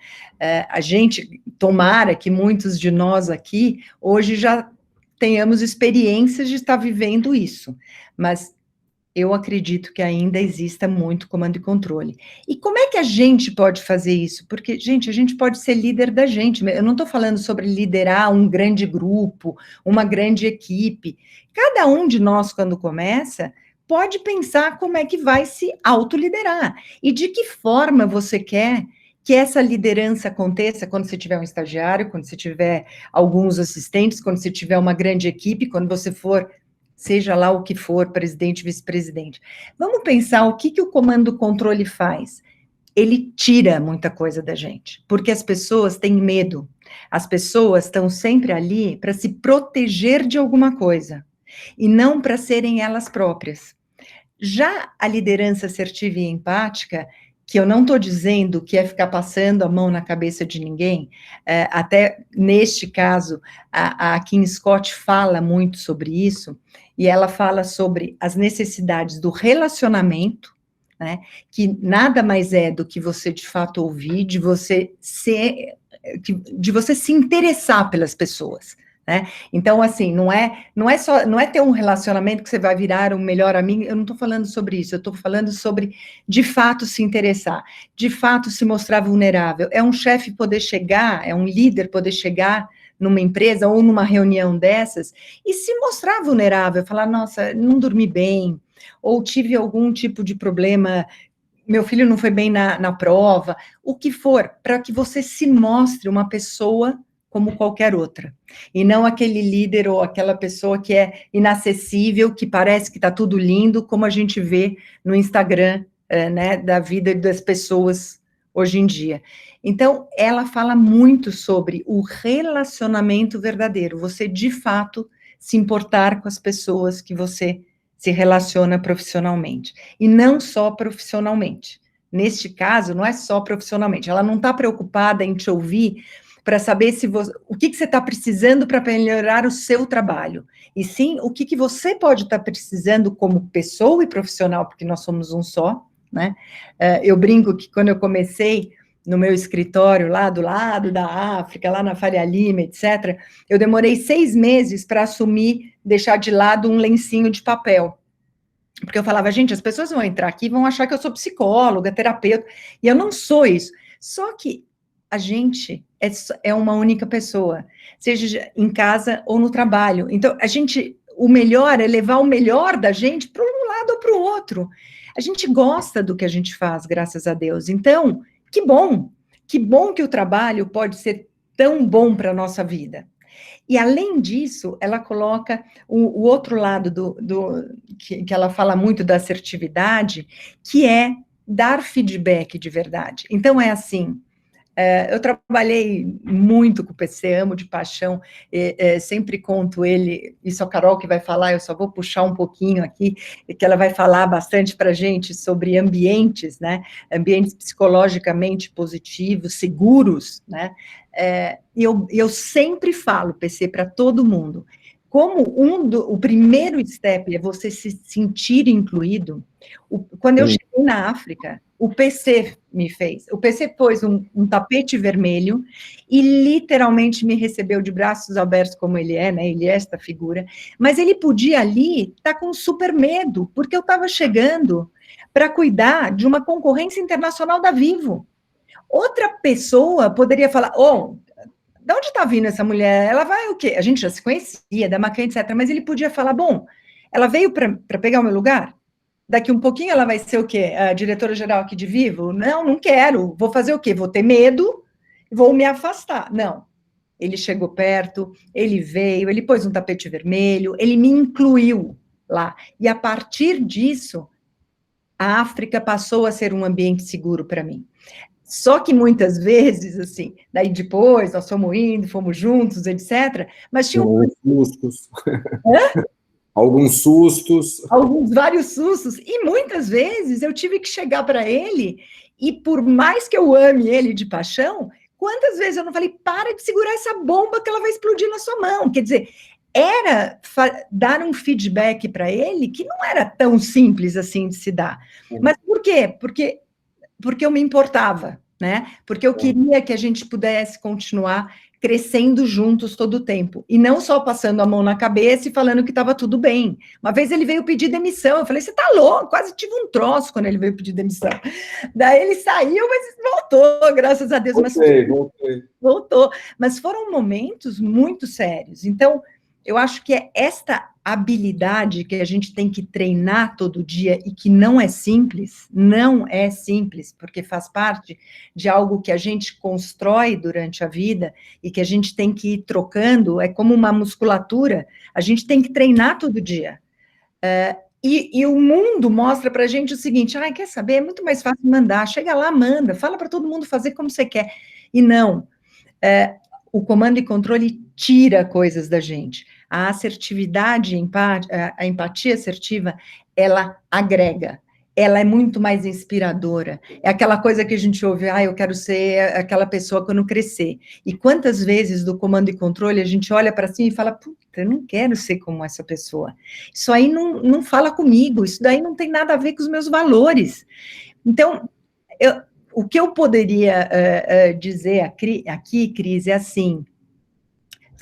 A gente, tomara que muitos de nós aqui, hoje já tenhamos experiências de estar vivendo isso, mas eu acredito que ainda exista muito comando e controle. E como é que a gente pode fazer isso? Porque, gente, a gente pode ser líder da gente, eu não estou falando sobre liderar um grande grupo, uma grande equipe, cada um de nós, quando começa, pode pensar como é que vai se autoliderar, e de que forma você quer que essa liderança aconteça quando você tiver um estagiário, quando você tiver alguns assistentes, quando você tiver uma grande equipe, quando você for, seja lá o que for, presidente, vice-presidente. Vamos pensar o que o comando-controle faz. Ele tira muita coisa da gente, porque as pessoas têm medo. As pessoas estão sempre ali para se proteger de alguma coisa, e não para serem elas próprias. Já a liderança assertiva e empática, que eu não estou dizendo que é ficar passando a mão na cabeça de ninguém, até neste caso, a Kim Scott fala muito sobre isso, e ela fala sobre as necessidades do relacionamento, né, que nada mais é do que você de fato ouvir, de você se interessar pelas pessoas. Né? Então, assim, não é ter um relacionamento que você vai virar um melhor amigo, eu não estou falando sobre isso, eu estou falando sobre, de fato, se interessar, de fato, se mostrar vulnerável. É um chefe poder chegar, é um líder poder chegar numa empresa ou numa reunião dessas e se mostrar vulnerável, falar, nossa, não dormi bem, ou tive algum tipo de problema, meu filho não foi bem na prova, o que for, para que você se mostre uma pessoa como qualquer outra, e não aquele líder ou aquela pessoa que é inacessível, que parece que está tudo lindo, como a gente vê no Instagram, né, da vida das pessoas hoje em dia. Então, ela fala muito sobre o relacionamento verdadeiro, você de fato se importar com as pessoas que você se relaciona profissionalmente, e não só profissionalmente. Neste caso, não é só profissionalmente, ela não está preocupada em te ouvir para saber o que você está precisando para melhorar o seu trabalho, e sim o que você pode estar precisando como pessoa e profissional, porque nós somos um só, né? Eu brinco que quando eu comecei no meu escritório lá do lado da África, lá na Faria Lima, etc., eu demorei 6 meses para assumir, deixar de lado um lencinho de papel, porque eu falava, gente, as pessoas vão entrar aqui e vão achar que eu sou psicóloga, terapeuta, e eu não sou isso, só que a gente é uma única pessoa, seja em casa ou no trabalho. Então, o melhor é levar o melhor da gente para um lado ou para o outro. A gente gosta do que a gente faz, graças a Deus. Então, que bom que o trabalho pode ser tão bom para a nossa vida. E, além disso, ela coloca o outro lado que ela fala muito da assertividade, que é dar feedback de verdade. Então, é assim, eu trabalhei muito com o PC, amo de paixão, sempre conto ele, isso a Carol que vai falar, eu só vou puxar um pouquinho aqui, que ela vai falar bastante para a gente sobre ambientes, né, ambientes psicologicamente positivos, seguros, né, e eu sempre falo, PC, para todo mundo, como o primeiro step é você se sentir incluído. Quando eu cheguei na África, o PC pôs um tapete vermelho e literalmente me recebeu de braços abertos, como ele é, né? Ele é esta figura, mas ele podia ali estar com super medo, porque eu estava chegando para cuidar de uma concorrência internacional da Vivo. Outra pessoa poderia falar, de onde está vindo essa mulher? Ela vai o quê? A gente já se conhecia, da Macan, etc. Mas ele podia falar, bom, ela veio para pegar o meu lugar? Daqui um pouquinho ela vai ser o quê? A diretora-geral aqui de Vivo? Não quero. Vou fazer o quê? Vou ter medo, vou me afastar. Não. Ele chegou perto, ele veio, ele pôs um tapete vermelho, ele me incluiu lá. E, a partir disso, a África passou a ser um ambiente seguro para mim. Só que muitas vezes, assim, daí depois nós fomos indo, fomos juntos, etc. Mas tinha alguns sustos. Alguns sustos. Vários sustos. E muitas vezes eu tive que chegar para ele, e por mais que eu ame ele de paixão, quantas vezes eu não falei, para de segurar essa bomba que ela vai explodir na sua mão. Quer dizer, era dar um feedback para ele que não era tão simples assim de se dar. Mas por quê? Porque eu me importava, né? Porque eu queria que a gente pudesse continuar crescendo juntos todo o tempo, e não só passando a mão na cabeça e falando que estava tudo bem. Uma vez ele veio pedir demissão, eu falei, você tá louco? Quase tive um troço quando ele veio pedir demissão. Daí ele saiu, mas voltou, graças a Deus. Voltou. Mas foram momentos muito sérios. Então, eu acho que é esta habilidade que a gente tem que treinar todo dia e que não é simples, porque faz parte de algo que a gente constrói durante a vida e que a gente tem que ir trocando, é como uma musculatura, a gente tem que treinar todo dia. E o mundo mostra para a gente o seguinte, quer saber, é muito mais fácil mandar, chega lá, manda, fala para todo mundo fazer como você quer. E não, o comando e controle tira coisas da gente. A assertividade, a empatia assertiva, ela agrega, ela é muito mais inspiradora. É aquela coisa que a gente ouve, eu quero ser aquela pessoa quando crescer. E quantas vezes do comando e controle a gente olha para cima e fala, puta, eu não quero ser como essa pessoa. Isso aí não fala comigo, isso daí não tem nada a ver com os meus valores. Então, o que eu poderia dizer aqui, Cris, é assim,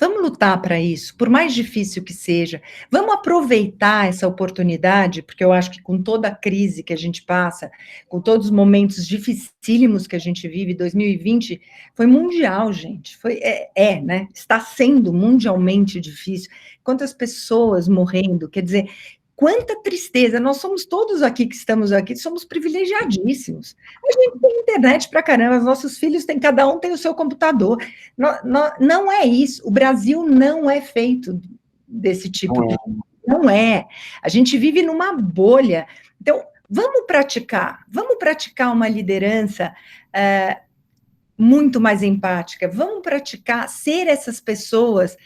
vamos lutar para isso, por mais difícil que seja, vamos aproveitar essa oportunidade, porque eu acho que com toda a crise que a gente passa, com todos os momentos dificílimos que a gente vive, 2020 foi mundial, gente, né? Está sendo mundialmente difícil, quantas pessoas morrendo, quer dizer, quanta tristeza, nós somos todos aqui que estamos aqui, somos privilegiadíssimos. A gente tem internet para caramba, os nossos filhos têm, cada um tem o seu computador. Não é isso, o Brasil não é feito desse tipo de... Não é. A gente vive numa bolha. Então, vamos praticar uma liderança muito mais empática, vamos praticar ser essas pessoas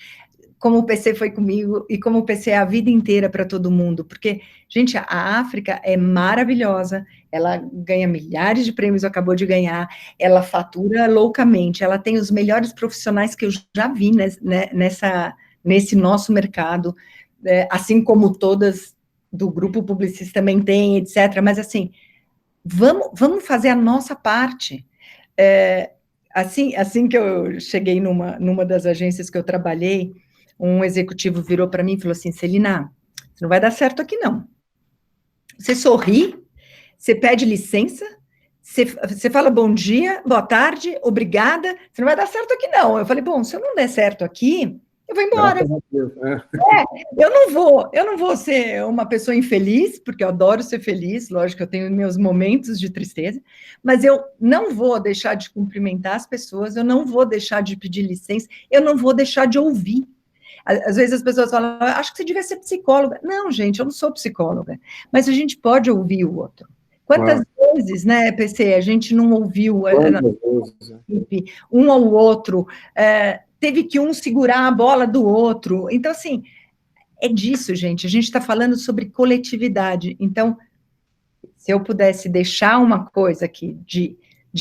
como o PC foi comigo e como o PC é a vida inteira para todo mundo, porque, gente, a África é maravilhosa, ela ganha milhares de prêmios, acabou de ganhar, ela fatura loucamente, ela tem os melhores profissionais que eu já vi nesse nosso mercado, assim como todas do grupo Publicis também tem, etc., mas assim, vamos fazer a nossa parte. Assim que eu cheguei numa das agências que eu trabalhei, um executivo virou para mim e falou assim, Celina, não vai dar certo aqui não. Você sorri, você pede licença, você fala bom dia, boa tarde, obrigada, você não vai dar certo aqui não. Eu falei, bom, se eu não der certo aqui, eu vou embora. Eu não vou ser uma pessoa infeliz, porque eu adoro ser feliz, lógico que eu tenho meus momentos de tristeza, mas eu não vou deixar de cumprimentar as pessoas, eu não vou deixar de pedir licença, eu não vou deixar de ouvir. Às vezes as pessoas falam, acho que você devia ser psicóloga. Não, gente, eu não sou psicóloga, mas a gente pode ouvir o outro. Quantas vezes, né, PC, a gente não ouviu um ao outro, teve que um segurar a bola do outro. Então, assim, é disso, gente, a gente está falando sobre coletividade. Então, se eu pudesse deixar uma coisa aqui de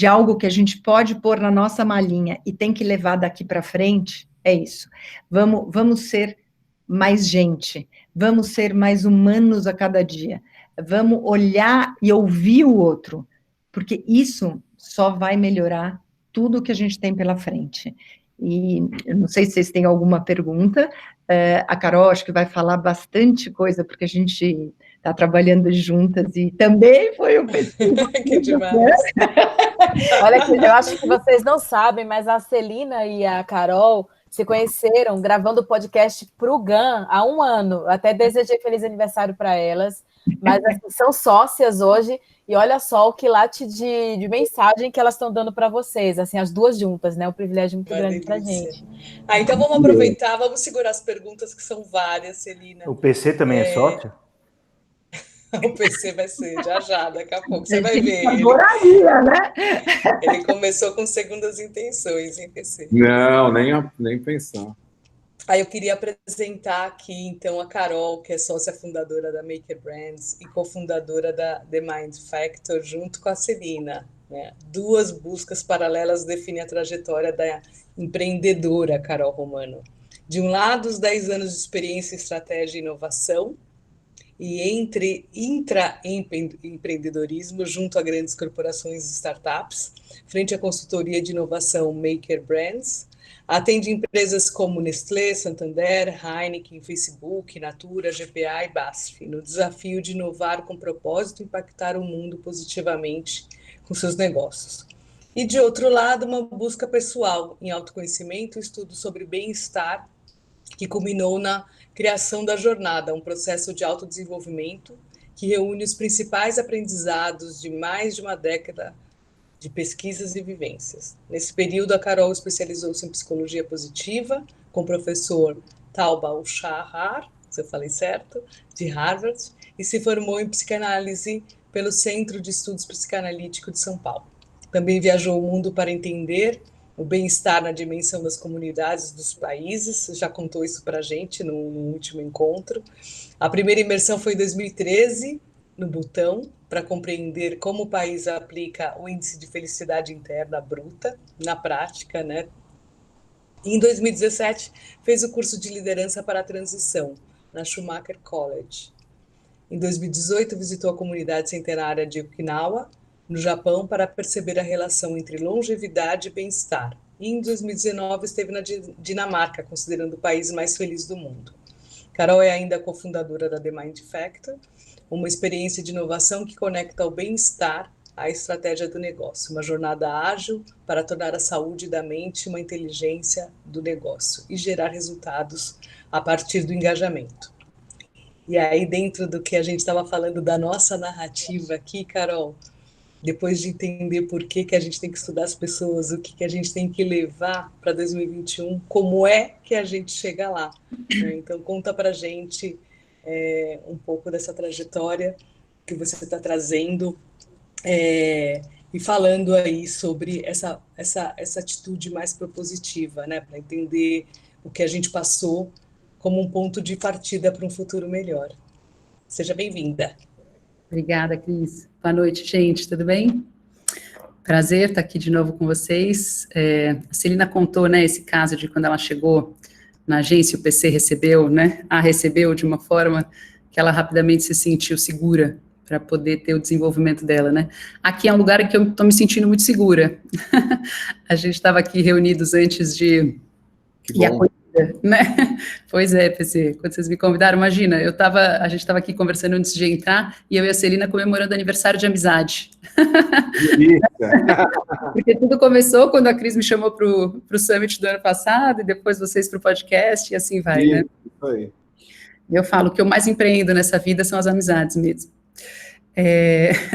algo que a gente pode pôr na nossa malinha e tem que levar daqui para frente, é isso. Vamos ser mais gente, vamos ser mais humanos a cada dia, vamos olhar e ouvir o outro, porque isso só vai melhorar tudo que a gente tem pela frente. E eu não sei se vocês têm alguma pergunta, a Carol acho que vai falar bastante coisa, porque a gente está trabalhando juntas e também foi um pesquisa. Que demais. Olha, eu acho que vocês não sabem, mas a Celina e a Carol se conheceram gravando o podcast para o GAN há 1 ano. Até desejei feliz aniversário para elas, mas assim, são sócias hoje, e olha só o quilate de mensagem que elas estão dando para vocês, assim, as duas juntas, né? Um privilégio muito grande para a gente. Então vamos aproveitar, vamos segurar as perguntas, que são várias, Celina. O PC também é sócio? O PC vai ser, já, daqui a pouco você vai ver. Ele começou com segundas intenções, hein, PC? Não, nem pensar. Aí eu queria apresentar aqui, então, a Carol, que é sócia fundadora da Maker Brands e cofundadora da The Mind Factor, junto com a Celina, né? 2 buscas paralelas definem a trajetória da empreendedora Carol Romano. De um lado, os 10 anos de experiência em estratégia e inovação, e entre intraempreendedorismo junto a grandes corporações e startups, frente à consultoria de inovação Maker Brands, atende empresas como Nestlé, Santander, Heineken, Facebook, Natura, GPA e BASF, no desafio de inovar com propósito e impactar o mundo positivamente com seus negócios. E, de outro lado, uma busca pessoal em autoconhecimento e estudo sobre bem-estar, que culminou na criação da Jornada, um processo de autodesenvolvimento que reúne os principais aprendizados de mais de uma década de pesquisas e vivências. Nesse período, a Carol especializou-se em psicologia positiva, com o professor Tal Bal-Shahar, se eu falei certo, de Harvard, e se formou em psicanálise pelo Centro de Estudos Psicanalíticos de São Paulo. Também viajou o mundo para entender o bem-estar na dimensão das comunidades dos países, já contou isso para a gente no último encontro. A primeira imersão foi em 2013, no Butão, para compreender como o país aplica o índice de felicidade interna bruta na prática, né? Em 2017, fez o curso de liderança para a transição, na Schumacher College. Em 2018, visitou a comunidade centenária de Okinawa, no Japão, para perceber a relação entre longevidade e bem-estar. E em 2019, esteve na Dinamarca, considerando o país mais feliz do mundo. Carol é ainda cofundadora da The Mind Factor, uma experiência de inovação que conecta o bem-estar à estratégia do negócio, uma jornada ágil para tornar a saúde da mente uma inteligência do negócio e gerar resultados a partir do engajamento. E aí, dentro do que a gente estava falando da nossa narrativa aqui, Carol, depois de entender por que a gente tem que estudar as pessoas, o que a gente tem que levar para 2021, como é que a gente chega lá, né? Então, conta para a gente um pouco dessa trajetória que você está trazendo e falando aí sobre essa atitude mais propositiva, né? Para entender o que a gente passou como um ponto de partida para um futuro melhor. Seja bem-vinda. Obrigada, Cris. Boa noite, gente, tudo bem? Prazer estar aqui de novo com vocês. A Celina contou, né, esse caso de quando ela chegou na agência, o PC recebeu, né, a recebeu de uma forma que ela rapidamente se sentiu segura para poder ter o desenvolvimento dela, né. Aqui é um lugar em que eu estou me sentindo muito segura. A gente estava aqui reunidos antes de... Que bom. Né? Pois é, PC, quando vocês me convidaram, imagina, a gente estava aqui conversando antes de entrar, e eu e a Celina comemorando aniversário de amizade. Porque tudo começou quando a Cris me chamou para o Summit do ano passado, e depois vocês para o podcast, e assim vai, né? Isso aí. Eu falo que eu mais empreendo nessa vida são as amizades mesmo.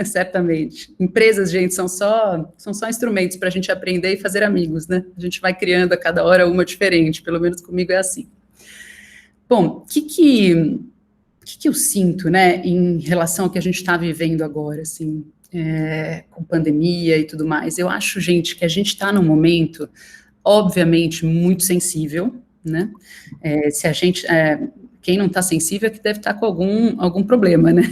Certamente. Empresas, gente, são só instrumentos para a gente aprender e fazer amigos, né? A gente vai criando a cada hora uma diferente, pelo menos comigo é assim. Bom, o que eu sinto, né, em relação ao que a gente está vivendo agora, assim, com pandemia e tudo mais? Eu acho, gente, que a gente está num momento, obviamente, muito sensível, né? Se a gente... quem não está sensível é que deve estar com algum problema, né?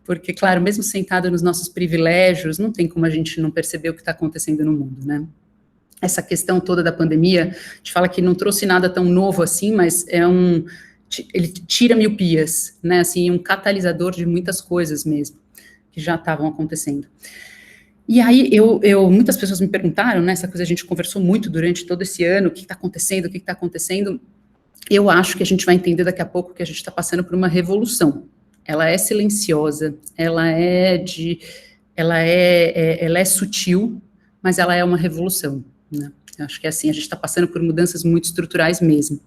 Porque, claro, mesmo sentado nos nossos privilégios, não tem como a gente não perceber o que está acontecendo no mundo, né? Essa questão toda da pandemia, a gente fala que não trouxe nada tão novo assim, mas ele tira miopias, né? Assim, um catalisador de muitas coisas mesmo, que já estavam acontecendo. E aí, muitas pessoas me perguntaram, né? Essa coisa a gente conversou muito durante todo esse ano, o que está acontecendo, o que está acontecendo. Eu acho que a gente vai entender daqui a pouco que a gente está passando por uma revolução. Ela é silenciosa, ela é sutil, mas ela é uma revolução, né? Eu acho que é assim, a gente está passando por mudanças muito estruturais mesmo.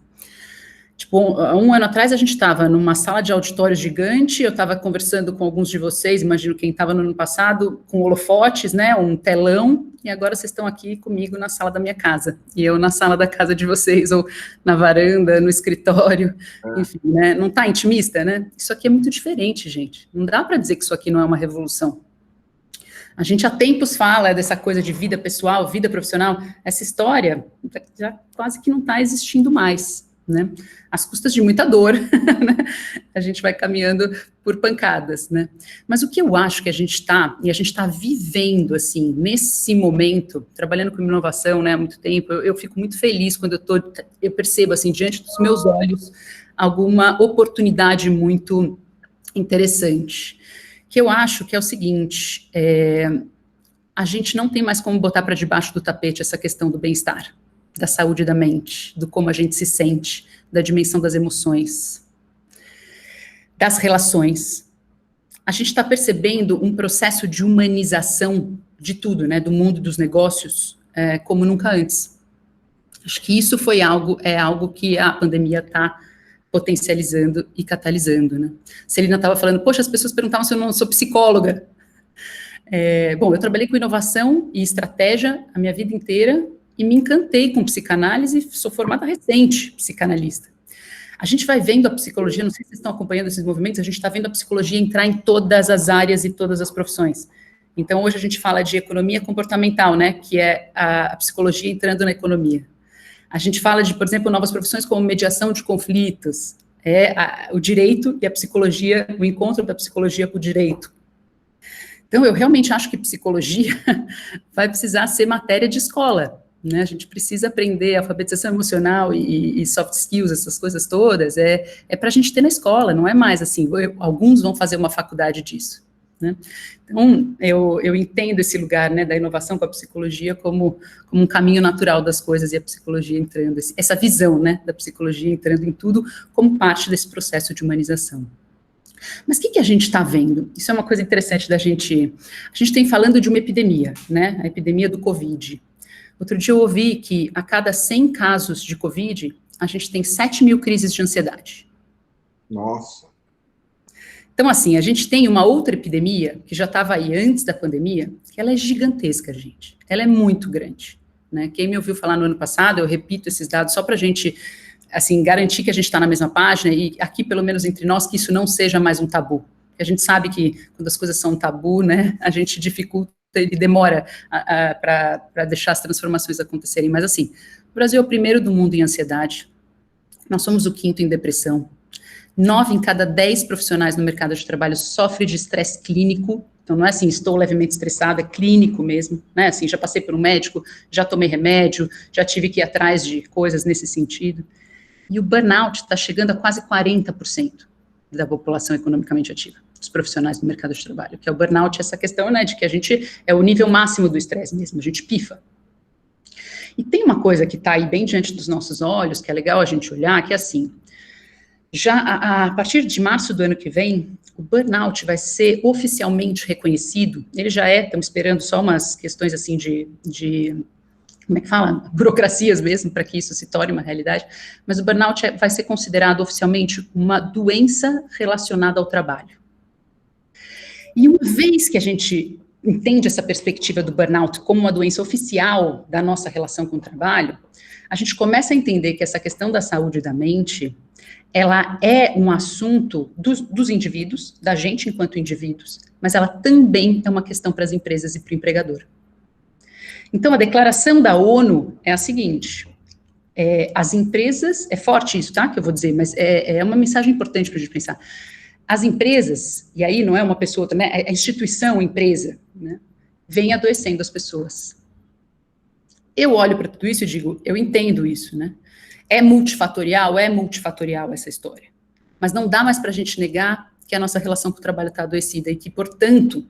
Tipo, um ano atrás a gente estava numa sala de auditório gigante, eu estava conversando com alguns de vocês, imagino quem estava no ano passado, com holofotes, né, um telão, e agora vocês estão aqui comigo na sala da minha casa, e eu na sala da casa de vocês, ou na varanda, no escritório, enfim, né, não está intimista, né? Isso aqui é muito diferente, gente, não dá para dizer que isso aqui não é uma revolução. A gente há tempos fala dessa coisa de vida pessoal, vida profissional, essa história já quase que não está existindo mais, né, às custas de muita dor, né? A gente vai caminhando por pancadas, né, mas o que eu acho que a gente está vivendo, assim, nesse momento, trabalhando com inovação, né, há muito tempo, eu fico muito feliz quando eu percebo, assim, diante dos meus olhos, alguma oportunidade muito interessante, que eu acho que é o seguinte, a gente não tem mais como botar para debaixo do tapete essa questão do bem-estar, da saúde da mente, do como a gente se sente, da dimensão das emoções, das relações. A gente está percebendo um processo de humanização de tudo, né, do mundo dos negócios, como nunca antes. Acho que isso é algo que a pandemia está potencializando e catalisando, né. Celina estava falando, poxa, as pessoas perguntavam se eu não sou psicóloga. Bom, eu trabalhei com inovação e estratégia a minha vida inteira, e me encantei com psicanálise, sou formada recente, psicanalista. A gente vai vendo a psicologia, não sei se vocês estão acompanhando esses movimentos, a gente está vendo a psicologia entrar em todas as áreas e todas as profissões. Então, hoje a gente fala de economia comportamental, né, que é a psicologia entrando na economia. A gente fala de, por exemplo, novas profissões como mediação de conflitos, o direito e a psicologia, o encontro da psicologia com o direito. Então, eu realmente acho que psicologia vai precisar ser matéria de escola, né? A gente precisa aprender alfabetização emocional e soft skills, essas coisas todas, para a gente ter na escola, não é mais assim, alguns vão fazer uma faculdade disso, né? Então, eu entendo esse lugar, né, da inovação com a psicologia como um caminho natural das coisas, e a psicologia entrando, essa visão, né, da psicologia entrando em tudo como parte desse processo de humanização. Mas o que a gente está vendo? Isso é uma coisa interessante da gente... A gente tem falando de uma epidemia, né, a epidemia do Covid. Outro dia eu ouvi que a cada 100 casos de Covid, a gente tem 7.000 crises de ansiedade. Nossa. Então, assim, a gente tem uma outra epidemia, que já estava aí antes da pandemia, que ela é gigantesca, gente. Ela é muito grande, né? Quem me ouviu falar no ano passado, eu repito esses dados só para a gente, assim, garantir que a gente está na mesma página, e aqui, pelo menos entre nós, que isso não seja mais um tabu. Porque a gente sabe que quando as coisas são um tabu, né, a gente dificulta e demora para deixar as transformações acontecerem. Mas, assim, o Brasil é o primeiro do mundo em ansiedade, nós somos o 5º em depressão, 9 em cada 10 profissionais no mercado de trabalho sofrem de estresse clínico. Então, não é assim, estou levemente estressado, é clínico mesmo, né? Assim, já passei por um médico, já tomei remédio, já tive que ir atrás de coisas nesse sentido. E o burnout está chegando a quase 40% da população economicamente ativa, dos profissionais do mercado de trabalho, que é o burnout, essa questão, né, de que a gente é o nível máximo do estresse mesmo, a gente pifa. E tem uma coisa que está aí bem diante dos nossos olhos, que é legal a gente olhar, que é assim, já a partir de março do ano que vem, o burnout vai ser oficialmente reconhecido, ele já estamos esperando só umas questões assim de como é que fala? Burocracias mesmo, para que isso se torne uma realidade, mas o burnout vai ser considerado oficialmente uma doença relacionada ao trabalho. E uma vez que a gente entende essa perspectiva do burnout como uma doença oficial da nossa relação com o trabalho, a gente começa a entender que essa questão da saúde da mente, ela é um assunto dos indivíduos, da gente enquanto indivíduos, mas ela também é uma questão para as empresas e para o empregador. Então, a declaração da ONU é a seguinte, as empresas, é forte isso, tá, que eu vou dizer, mas é uma mensagem importante para a gente pensar. As empresas, e aí não é uma pessoa também, a instituição, a empresa, né, vem adoecendo as pessoas. Eu olho para tudo isso e digo, eu entendo isso, né? É multifatorial essa história. Mas não dá mais para a gente negar que a nossa relação com o trabalho está adoecida e que, portanto,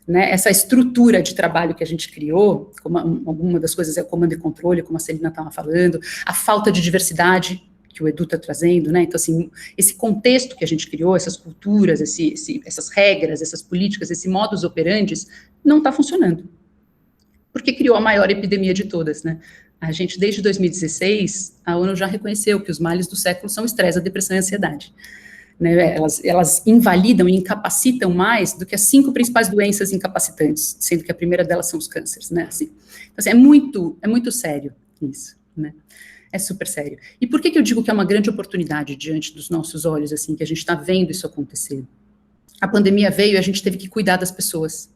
né, essa estrutura de trabalho que a gente criou, como alguma das coisas é o comando e controle, como a Celina estava falando, a falta de diversidade que o Edu está trazendo, né, então, assim, esse contexto que a gente criou, essas culturas, essas regras, essas políticas, esse modus operandi, não está funcionando. Porque criou a maior epidemia de todas, né? A gente, desde 2016, a ONU já reconheceu que os males do século são o estresse, a depressão e a ansiedade. Né? Elas invalidam e incapacitam mais do que as 5 principais doenças incapacitantes, sendo que a primeira delas são os cânceres, né? Assim, então, assim, é muito sério isso, né? É super sério. E por que eu digo que é uma grande oportunidade diante dos nossos olhos, assim, que a gente está vendo isso acontecer? A pandemia veio e a gente teve que cuidar das pessoas.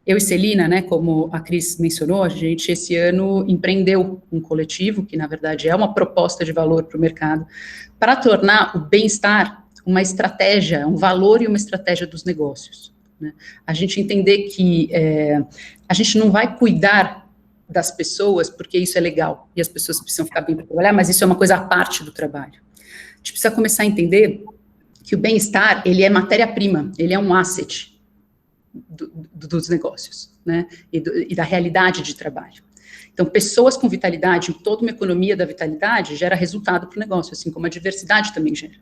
Eu e Celina, né, como a Cris mencionou, a gente esse ano empreendeu um coletivo, que na verdade é uma proposta de valor para o mercado, para tornar o bem-estar uma estratégia, um valor e uma estratégia dos negócios. Né? A gente entender que a gente não vai cuidar das pessoas porque isso é legal, e as pessoas precisam ficar bem para trabalhar, mas isso é uma coisa à parte do trabalho. A gente precisa começar a entender que o bem-estar, ele é matéria-prima, ele é um asset dos negócios, né, e da realidade de trabalho. Então, pessoas com vitalidade, toda uma economia da vitalidade gera resultado para o negócio, assim como a diversidade também gera.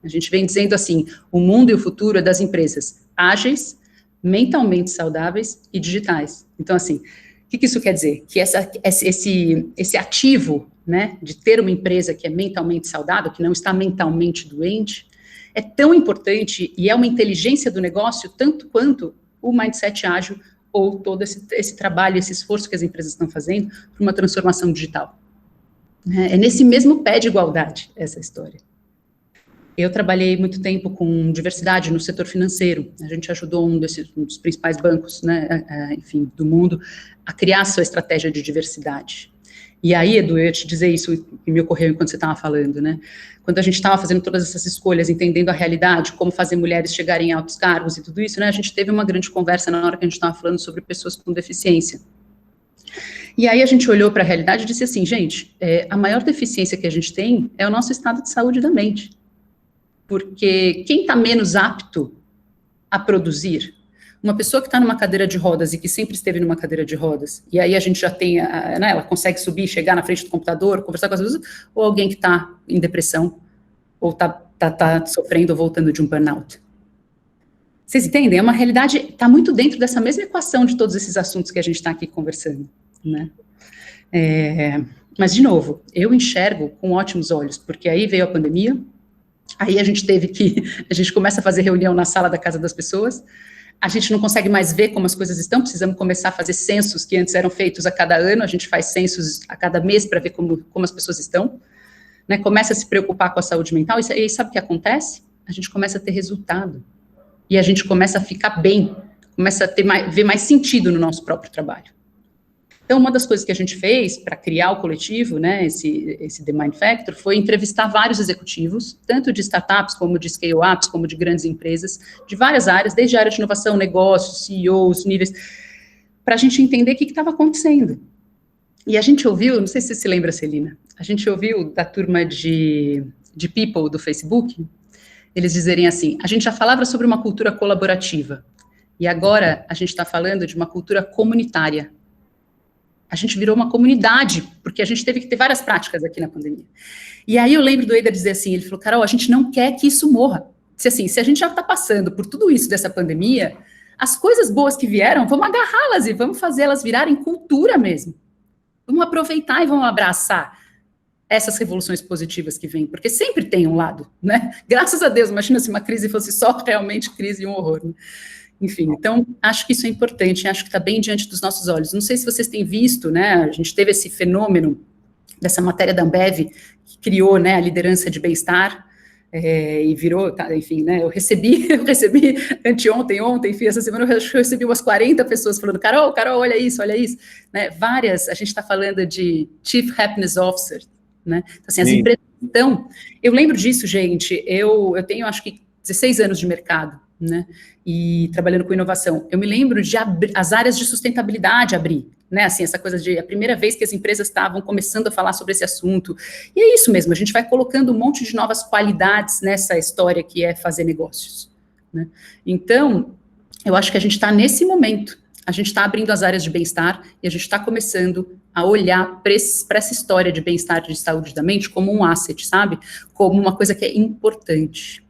A gente vem dizendo assim, o mundo e o futuro é das empresas ágeis, mentalmente saudáveis e digitais. Então, assim, o que isso quer dizer? Que esse ativo, né, de ter uma empresa que é mentalmente saudável, que não está mentalmente doente, é tão importante e é uma inteligência do negócio tanto quanto o mindset ágil ou todo esse trabalho, esse esforço que as empresas estão fazendo para uma transformação digital. É nesse mesmo pé de igualdade essa história. Eu trabalhei muito tempo com diversidade no setor financeiro. A gente ajudou um dos principais bancos, né, enfim, do mundo, a criar a sua estratégia de diversidade. E aí, Edu, eu ia te dizer isso que me ocorreu enquanto você estava falando, né? Quando a gente estava fazendo todas essas escolhas, entendendo a realidade, como fazer mulheres chegarem em altos cargos e tudo isso, né? A gente teve uma grande conversa na hora que a gente estava falando sobre pessoas com deficiência. E aí a gente olhou para a realidade e disse assim, gente, a maior deficiência que a gente tem é o nosso estado de saúde da mente. Porque quem está menos apto a produzir, uma pessoa que está numa cadeira de rodas e que sempre esteve numa cadeira de rodas, e aí a gente já tem, né, ela consegue subir, chegar na frente do computador, conversar com as pessoas, ou alguém que está em depressão, ou está sofrendo ou voltando de um burnout. Vocês entendem? É uma realidade, está muito dentro dessa mesma equação de todos esses assuntos que a gente está aqui conversando, né? Mas, de novo, eu enxergo com ótimos olhos, porque aí veio a pandemia. Aí a gente começa a fazer reunião na sala da casa das pessoas, a gente não consegue mais ver como as coisas estão, precisamos começar a fazer censos que antes eram feitos a cada ano, a gente faz censos a cada mês para ver como as pessoas estão, né? Começa a se preocupar com a saúde mental, e aí sabe o que acontece? A gente começa a ter resultado, e a gente começa a ficar bem, começa a ver mais sentido no nosso próprio trabalho. Então, uma das coisas que a gente fez para criar o coletivo, né, esse The Mind Factor, foi entrevistar vários executivos, tanto de startups, como de scale-ups, como de grandes empresas, de várias áreas, desde a área de inovação, negócios, CEOs, níveis, para a gente entender o que estava acontecendo. E a gente ouviu, não sei se você se lembra, Celina, a gente ouviu da turma de People do Facebook, eles dizerem assim, a gente já falava sobre uma cultura colaborativa, e agora a gente está falando de uma cultura comunitária. A gente virou uma comunidade, porque a gente teve que ter várias práticas aqui na pandemia. E aí eu lembro do Eder dizer assim, ele falou, Carol, a gente não quer que isso morra. Se a gente já está passando por tudo isso dessa pandemia, as coisas boas que vieram, vamos agarrá-las e vamos fazê-las virarem cultura mesmo. Vamos aproveitar e vamos abraçar essas revoluções positivas que vêm, porque sempre tem um lado, né? Graças a Deus, imagina se uma crise fosse só realmente crise e um horror, né? Enfim, então, acho que isso é importante, acho que está bem diante dos nossos olhos. Não sei se vocês têm visto, né, a gente teve esse fenômeno dessa matéria da Ambev, que criou, né, a liderança de bem-estar, e virou, tá, enfim, né, eu recebi ontem, enfim, essa semana eu recebi umas 40 pessoas falando, Carol, olha isso, né, várias, a gente está falando de Chief Happiness Officer, né, então, assim, as empresas, então, eu lembro disso, gente, eu tenho, acho que, 16 anos de mercado, né, e trabalhando com inovação, eu me lembro de as áreas de sustentabilidade abrir, né, assim, essa coisa de a primeira vez que as empresas estavam começando a falar sobre esse assunto, e é isso mesmo, a gente vai colocando um monte de novas qualidades nessa história que é fazer negócios, né, então, eu acho que a gente está nesse momento, a gente está abrindo as áreas de bem-estar, e a gente está começando a olhar para essa história de bem-estar e de saúde da mente como um asset, sabe, como uma coisa que é importante.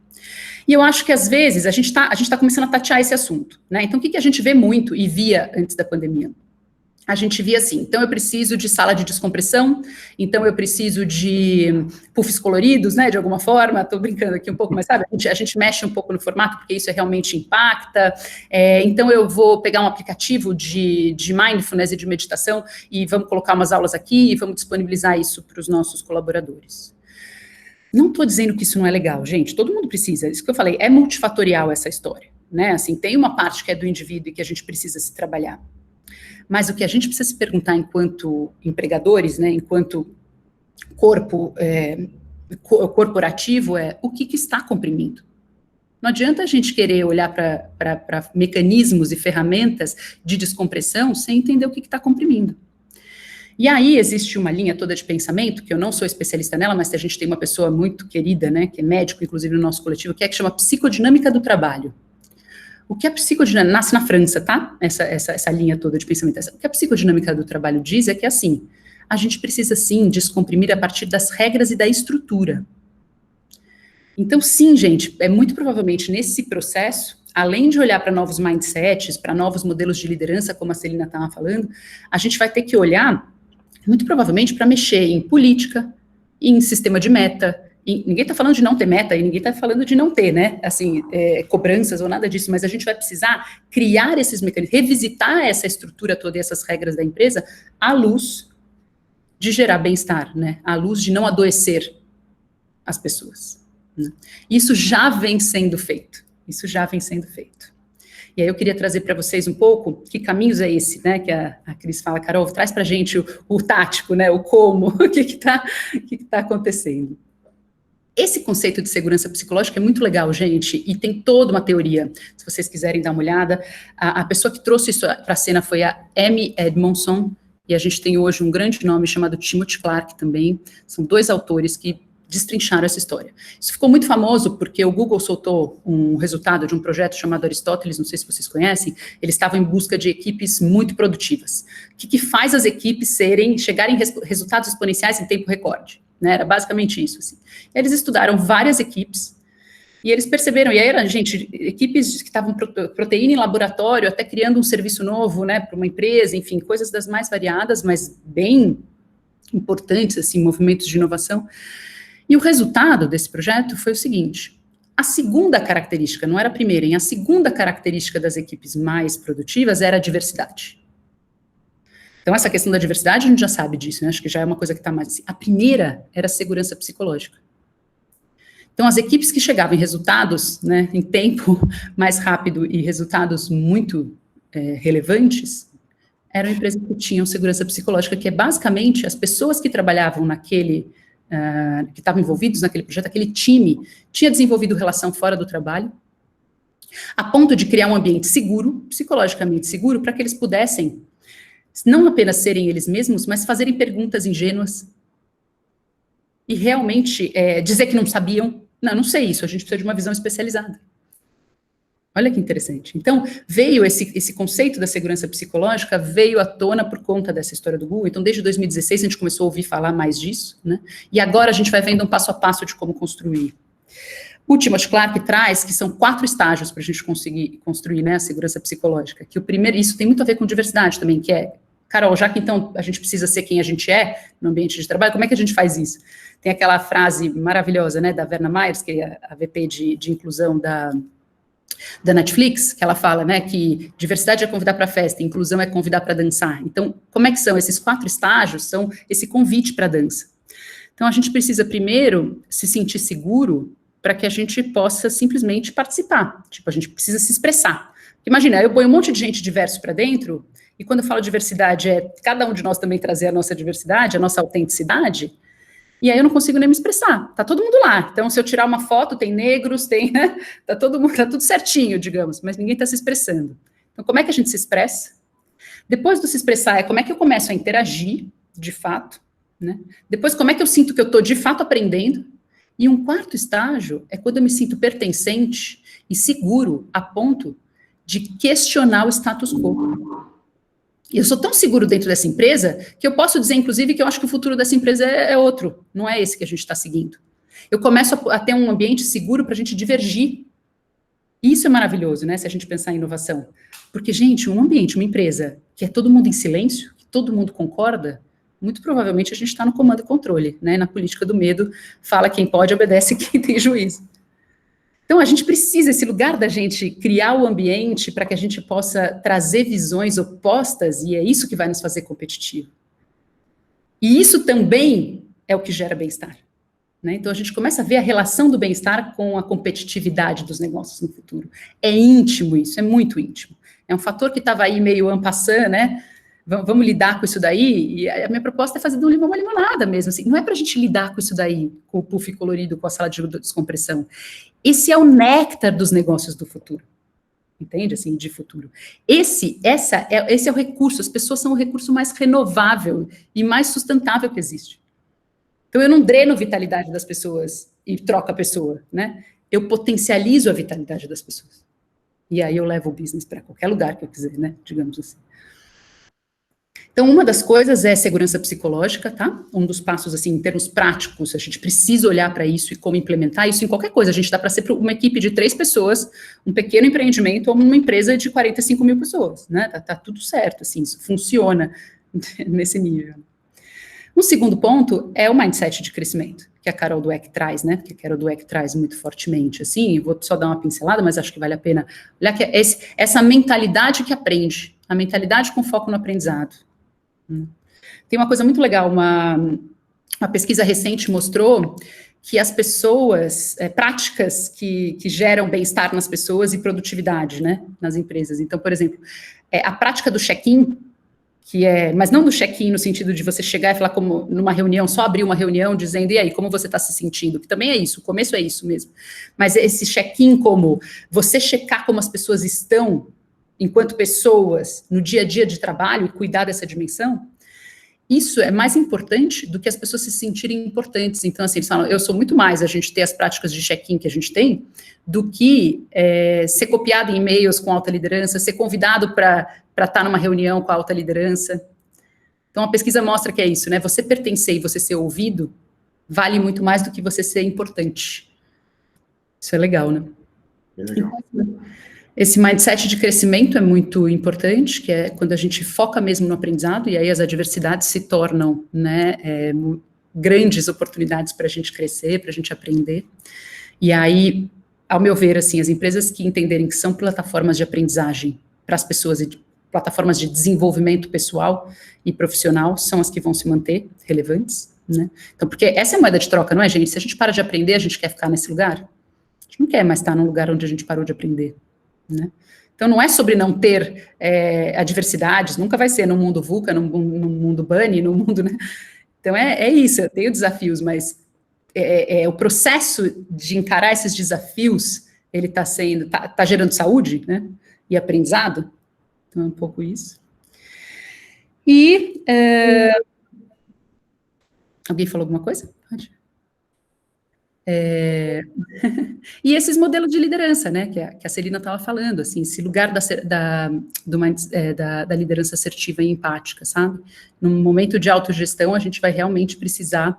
E eu acho que, às vezes, a gente tá começando a tatear esse assunto, né? Então, o que a gente vê muito e via antes da pandemia? A gente via assim, então eu preciso de sala de descompressão, então eu preciso de puffs coloridos, né, de alguma forma, estou brincando aqui um pouco, mas sabe, a gente mexe um pouco no formato, porque isso realmente impacta, então eu vou pegar um aplicativo de mindfulness e de meditação, e vamos colocar umas aulas aqui, e vamos disponibilizar isso para os nossos colaboradores. Não estou dizendo que isso não é legal, gente, todo mundo precisa, isso que eu falei, é multifatorial essa história, né, assim, tem uma parte que é do indivíduo e que a gente precisa se trabalhar, mas o que a gente precisa se perguntar enquanto empregadores, né, enquanto corpo corporativo é o que está comprimindo. Não adianta a gente querer olhar para mecanismos e ferramentas de descompressão sem entender o que está comprimindo. E aí existe uma linha toda de pensamento, que eu não sou especialista nela, mas a gente tem uma pessoa muito querida, né, que é médico, inclusive, no nosso coletivo, que chama psicodinâmica do trabalho. O que a psicodinâmica, nasce na França, tá? Essa linha toda de pensamento. O que a psicodinâmica do trabalho diz é que, assim, a gente precisa, sim, descomprimir a partir das regras e da estrutura. Então, sim, gente, muito provavelmente nesse processo, além de olhar para novos mindsets, para novos modelos de liderança, como a Celina estava falando, a gente vai ter que olhar, muito provavelmente, para mexer em política, em sistema de meta. E ninguém está falando de não ter meta, e ninguém está falando de não ter, né, assim, cobranças ou nada disso, mas a gente vai precisar criar esses mecanismos, revisitar essa estrutura toda e essas regras da empresa à luz de gerar bem-estar, né, à luz de não adoecer as pessoas. né? Isso já vem sendo feito. Isso já vem sendo feito. E aí eu queria trazer para vocês um pouco que caminhos é esse, né, que a Cris fala. Carol, traz para a gente o tático, né, o como, o que está acontecendo. Esse conceito de segurança psicológica é muito legal, gente, e tem toda uma teoria, se vocês quiserem dar uma olhada. A pessoa que trouxe isso para a cena foi a Amy Edmondson, e a gente tem hoje um grande nome chamado Timothy Clark também. São 2 autores que destrincharam essa história. Isso ficou muito famoso porque o Google soltou um resultado de um projeto chamado Aristóteles, não sei se vocês conhecem. Eles estavam em busca de equipes muito produtivas. O que faz as equipes chegarem a resultados exponenciais em tempo recorde? Né? Era basicamente isso. Assim. Eles estudaram várias equipes e eles perceberam, e aí era, gente, equipes que estavam proteína em laboratório, até criando um serviço novo, né, para uma empresa, enfim, coisas das mais variadas, mas bem importantes, assim, movimentos de inovação. E o resultado desse projeto foi o seguinte: a segunda característica, não era a primeira, a segunda característica das equipes mais produtivas era a diversidade. Então, essa questão da diversidade, a gente já sabe disso, né? Acho que já é uma coisa que está mais assim. A primeira era a segurança psicológica. Então, as equipes que chegavam em resultados, né, em tempo mais rápido e resultados muito relevantes, eram empresas que tinham segurança psicológica, que é basicamente as pessoas que trabalhavam naquele... que estavam envolvidos naquele projeto, aquele time, tinha desenvolvido relação fora do trabalho, a ponto de criar um ambiente seguro, psicologicamente seguro, para que eles pudessem não apenas serem eles mesmos, mas fazerem perguntas ingênuas e realmente dizer que não sabiam. Não sei isso, a gente precisa de uma visão especializada. Olha que interessante. Então, veio esse conceito da segurança psicológica, veio à tona por conta dessa história do Google. Então, desde 2016, a gente começou a ouvir falar mais disso, né? E agora a gente vai vendo um passo a passo de como construir. O Timothy Clark traz que são 4 estágios para a gente conseguir construir, né, a segurança psicológica. Que o primeiro, isso tem muito a ver com diversidade também, que é, Carol, já que então a gente precisa ser quem a gente é no ambiente de trabalho, como é que a gente faz isso? Tem aquela frase maravilhosa, né, da Verna Myers, que é a VP de inclusão da Netflix, que ela fala, né, que diversidade é convidar para a festa, inclusão é convidar para dançar. Então, como é que são? Esses 4 estágios são esse convite para a dança. Então, a gente precisa primeiro se sentir seguro para que a gente possa simplesmente participar. Tipo, a gente precisa se expressar. Imagina, eu ponho um monte de gente diverso para dentro, e quando eu falo diversidade, é cada um de nós também trazer a nossa diversidade, a nossa autenticidade, e aí eu não consigo nem me expressar. Tá todo mundo lá. Então, se eu tirar uma foto, tem negros, tem, né? Tá tudo certinho, digamos, mas ninguém está se expressando. Então, como é que a gente se expressa? Depois do se expressar, como é que eu começo a interagir, de fato, né? Depois, como é que eu sinto que eu estou, de fato, aprendendo? E um 4º estágio é quando eu me sinto pertencente e seguro a ponto de questionar o status quo. E eu sou tão seguro dentro dessa empresa que eu posso dizer, inclusive, que eu acho que o futuro dessa empresa é outro, não é esse que a gente está seguindo. Eu começo a ter um ambiente seguro para a gente divergir. E isso é maravilhoso, né, se a gente pensar em inovação. Porque, gente, um ambiente, uma empresa que é todo mundo em silêncio, que todo mundo concorda, muito provavelmente a gente está no comando e controle, né, na política do medo, fala quem pode, obedece quem tem juízo. Então, a gente precisa, esse lugar da gente criar o ambiente para que a gente possa trazer visões opostas, e é isso que vai nos fazer competitivo. E isso também é o que gera bem-estar, né? Então, a gente começa a ver a relação do bem-estar com a competitividade dos negócios no futuro. É íntimo isso, é muito íntimo. É um fator que estava aí meio en passant, né? Vamos lidar com isso daí, e a minha proposta é fazer do limão uma limonada mesmo, assim. Não é para a gente lidar com isso daí, com o puff colorido, com a sala de descompressão. Esse é o néctar dos negócios do futuro, entende, assim, de futuro. Esse é o recurso, as pessoas são o recurso mais renovável e mais sustentável que existe. Então, eu não dreno a vitalidade das pessoas e troco a pessoa, né? Eu potencializo a vitalidade das pessoas. E aí eu levo o business para qualquer lugar que eu quiser, né, digamos assim. Então, uma das coisas é segurança psicológica, tá? Um dos passos, assim, em termos práticos, a gente precisa olhar para isso e como implementar isso em qualquer coisa. A gente dá para ser uma equipe de 3 pessoas, um pequeno empreendimento ou uma empresa de 45 mil pessoas, né? Tá tudo certo, assim, isso funciona nesse nível. Um segundo ponto é o mindset de crescimento, que a Carol Dweck traz, né? Que a Carol Dweck traz muito fortemente, assim, vou só dar uma pincelada, mas acho que vale a pena olhar que é essa mentalidade que aprende, a mentalidade com foco no aprendizado. Tem uma coisa muito legal, uma pesquisa recente mostrou que as pessoas, práticas que geram bem-estar nas pessoas e produtividade, né, nas empresas. Então, por exemplo, a prática do check-in, mas não do check-in no sentido de você chegar e falar como numa reunião, só abrir uma reunião dizendo, e aí, como você está se sentindo? Que também é isso, o começo é isso mesmo. Mas esse check-in como você checar como as pessoas estão, enquanto pessoas, no dia a dia de trabalho, e cuidar dessa dimensão, isso é mais importante do que as pessoas se sentirem importantes. Então, assim, eles falam, eu sou muito mais a gente ter as práticas de check-in que a gente tem, do que ser copiado em e-mails com alta liderança, ser convidado para estar numa reunião com a alta liderança. Então, a pesquisa mostra que é isso, né? Você pertencer e você ser ouvido vale muito mais do que você ser importante. Isso é legal, né? É legal. Esse mindset de crescimento é muito importante, que é quando a gente foca mesmo no aprendizado, e aí as adversidades se tornam, né, grandes oportunidades para a gente crescer, para a gente aprender. E aí, ao meu ver, assim, as empresas que entenderem que são plataformas de aprendizagem para as pessoas e plataformas de desenvolvimento pessoal e profissional são as que vão se manter relevantes, né? Então, porque essa é a moeda de troca, não é, gente? Se a gente para de aprender, a gente quer ficar nesse lugar? A gente não quer mais estar num lugar onde a gente parou de aprender, né? Então, não é sobre não ter adversidades, nunca vai ser no mundo VUCA, no mundo Bunny, no mundo, né? Então, é isso, eu tenho desafios, mas o processo de encarar esses desafios, ele está gerando saúde, né? E aprendizado. Então, é um pouco isso. E alguém falou alguma coisa? Pode. E esses modelos de liderança, né, que a Celina estava falando, assim, esse lugar da liderança assertiva e empática, sabe? Num momento de autogestão, a gente vai realmente precisar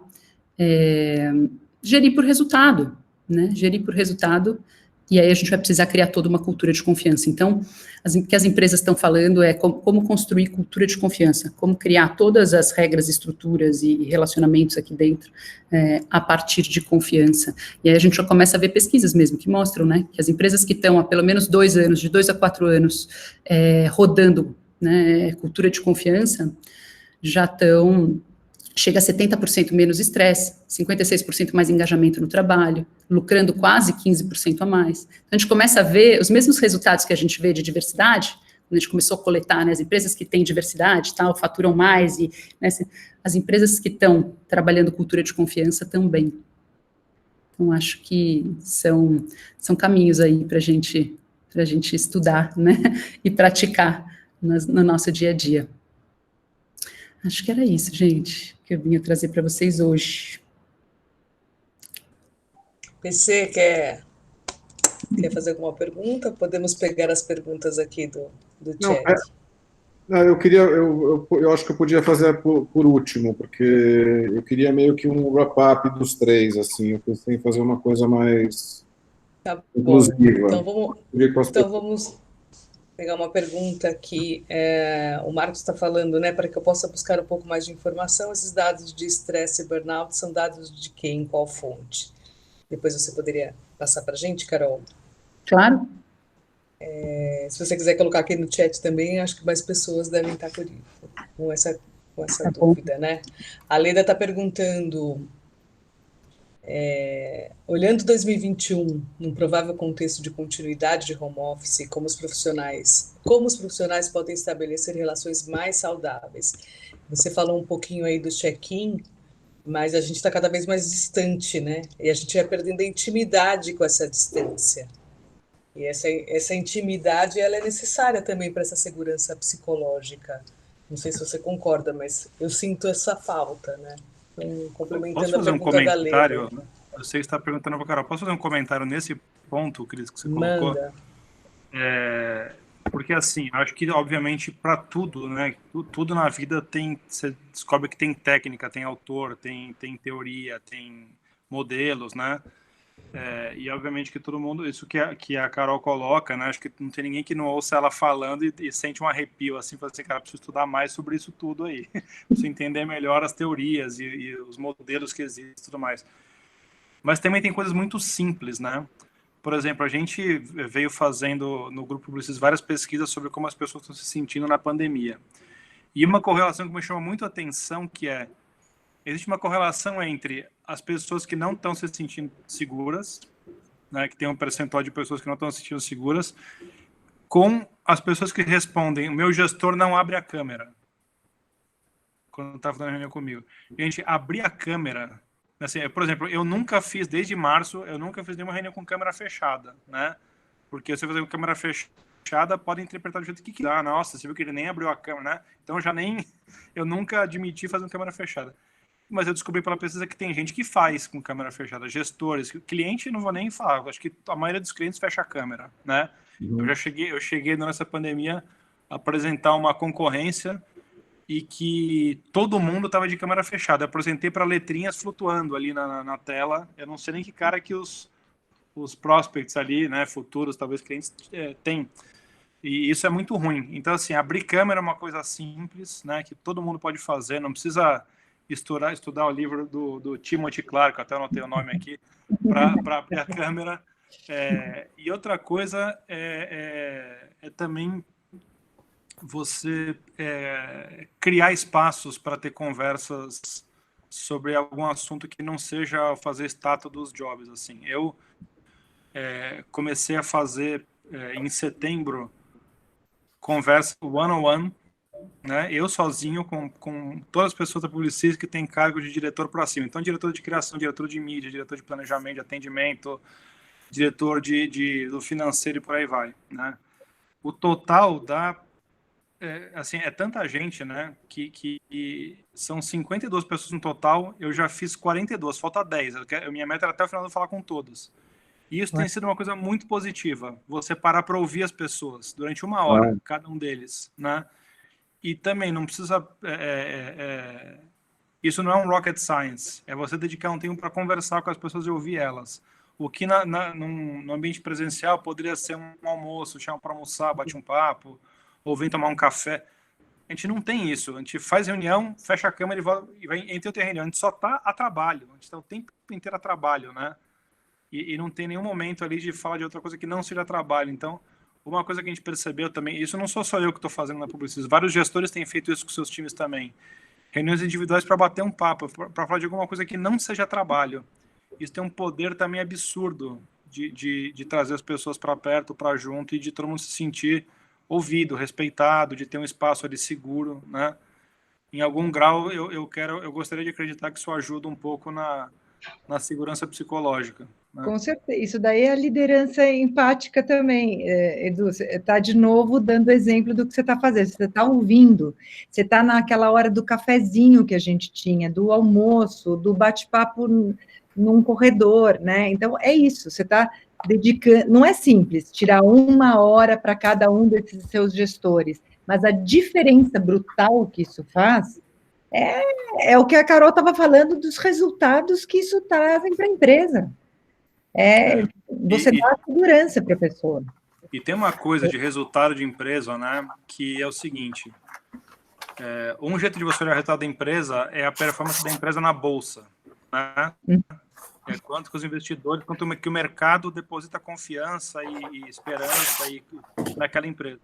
gerir por resultado, né? Gerir por resultado, e aí a gente vai precisar criar toda uma cultura de confiança. Então, o que as empresas estão falando é como construir cultura de confiança, como criar todas as regras, estruturas e relacionamentos aqui dentro a partir de confiança. E aí a gente já começa a ver pesquisas mesmo que mostram, né, que as empresas que estão há pelo menos 2 anos, de 2 a 4 anos, rodando, né, cultura de confiança, já estão... Chega a 70% menos estresse, 56% mais engajamento no trabalho, lucrando quase 15% a mais. Então, a gente começa a ver os mesmos resultados que a gente vê de diversidade, quando a gente começou a coletar, né, as empresas que têm diversidade, tal, faturam mais, e né, as empresas que estão trabalhando cultura de confiança também. Então, acho que são caminhos aí para a gente estudar, né, e praticar no nosso dia a dia. Acho que era isso, gente, que eu vinha trazer para vocês hoje. PC, quer fazer alguma pergunta? Podemos pegar as perguntas aqui do chat. Não, eu acho que eu podia fazer por último, porque eu queria meio que um wrap-up dos 3, assim, eu pensei em fazer uma coisa mais inclusiva. Então vamos pegar uma pergunta aqui. O Marcos está falando, né, para que eu possa buscar um pouco mais de informação, esses dados de estresse e burnout são dados de quem, qual fonte? Depois você poderia passar para a gente, Carol? Claro. Se você quiser colocar aqui no chat também, acho que mais pessoas devem estar com essa dúvida, né? A Leda está perguntando, olhando 2021, num provável contexto de continuidade de home office, como os profissionais podem estabelecer relações mais saudáveis? Você falou um pouquinho aí do check-in, mas a gente está cada vez mais distante, né? E a gente vai perdendo a intimidade com essa distância. E essa intimidade, ela é necessária também para essa segurança psicológica. Não sei se você concorda, mas eu sinto essa falta, né? Então, complementando a pergunta da Leda. Eu sei que você está perguntando para a Carol. Posso fazer um comentário nesse ponto, Cris, que você colocou? Manda. Porque, assim, acho que, obviamente, para tudo, né? Tudo na vida você descobre que tem técnica, tem autor, tem teoria, tem modelos, né? E, obviamente, que todo mundo... Isso que a Carol coloca, né? Acho que não tem ninguém que não ouça ela falando e sente um arrepio, assim, fala assim, cara, preciso estudar mais sobre isso tudo aí. Preciso entender melhor as teorias e os modelos que existem e tudo mais. Mas também tem coisas muito simples, né? Por exemplo, a gente veio fazendo no Grupo Publicis várias pesquisas sobre como as pessoas estão se sentindo na pandemia. E uma correlação que me chama muito a atenção, que existe uma correlação entre as pessoas que não estão se sentindo seguras, né, que tem um percentual de pessoas que não estão se sentindo seguras, com as pessoas que respondem, o meu gestor não abre a câmera, quando está fazendo reunião comigo. Gente, abrir a câmera, assim, por exemplo, eu nunca fiz, desde março, eu nunca fiz nenhuma reunião com câmera fechada, né? Porque se eu fazer com câmera fechada, pode interpretar do jeito que quiser. Nossa, você viu que ele nem abriu a câmera, né? Então eu nunca admiti fazer com câmera fechada. Mas eu descobri pela pesquisa que tem gente que faz com câmera fechada, gestores, cliente não vou nem falar, acho que a maioria dos clientes fecha a câmera, né? Eu cheguei nessa pandemia a apresentar uma concorrência e que todo mundo estava de câmera fechada. Eu apresentei para letrinhas flutuando ali na tela. Eu não sei nem que cara que os prospects ali, né, futuros, talvez clientes, têm. E isso é muito ruim. Então, assim, abrir câmera é uma coisa simples, né, que todo mundo pode fazer, não precisa estudar o livro do Timothy Clark, até anotei o nome aqui, para abrir a câmera. E outra coisa é também você criar espaços para ter conversas sobre algum assunto que não seja fazer estátua dos jobs. Assim, eu comecei a fazer em setembro conversa one-on-one, né? Eu sozinho com todas as pessoas da Publicis que têm cargo de diretor para cima. Então, diretor de criação, diretor de mídia, diretor de planejamento, de atendimento, diretor do financeiro e por aí vai, né? O total dá assim, é tanta gente, né, que são 52 pessoas no total, eu já fiz 42, falta 10. Minha meta era até o final de falar com todos. E isso tem sido uma coisa muito positiva, você parar para ouvir as pessoas durante uma hora, cada um deles, né? E também não precisa... isso não é um rocket science, é você dedicar um tempo para conversar com as pessoas e ouvir elas. O que num ambiente presencial poderia ser um almoço, chamar para almoçar, bate um papo, ou vem tomar um café. A gente não tem isso. A gente faz reunião, fecha a câmera e vai entre outra reunião. A gente só está a trabalho. A gente está o tempo inteiro a trabalho, né? E não tem nenhum momento ali de falar de outra coisa que não seja trabalho. Então, uma coisa que a gente percebeu também, isso não sou só eu que estou fazendo na Publicis, vários gestores têm feito isso com seus times também. Reuniões individuais para bater um papo, para falar de alguma coisa que não seja trabalho. Isso tem um poder também absurdo de trazer as pessoas para perto, para junto e de todo mundo se sentir ouvido, respeitado, de ter um espaço ali seguro, né? Em algum grau, eu gostaria de acreditar que isso ajuda um pouco na segurança psicológica, né? Com certeza, isso daí é a liderança empática também, Edu, você está de novo dando exemplo do que você está fazendo, você está ouvindo, você está naquela hora do cafezinho que a gente tinha, do almoço, do bate-papo num corredor, né? Então, é isso, você está dedicando, não é simples tirar uma hora para cada um desses seus gestores, mas a diferença brutal que isso faz é o que a Carol estava falando dos resultados que isso trazem para a empresa. Você dá segurança para a pessoa. E tem uma coisa de resultado de empresa, né, que é o seguinte, um jeito de você olhar o resultado da empresa é a performance da empresa na bolsa, né? É quanto que os investidores, quanto que o mercado deposita confiança e esperança naquela empresa.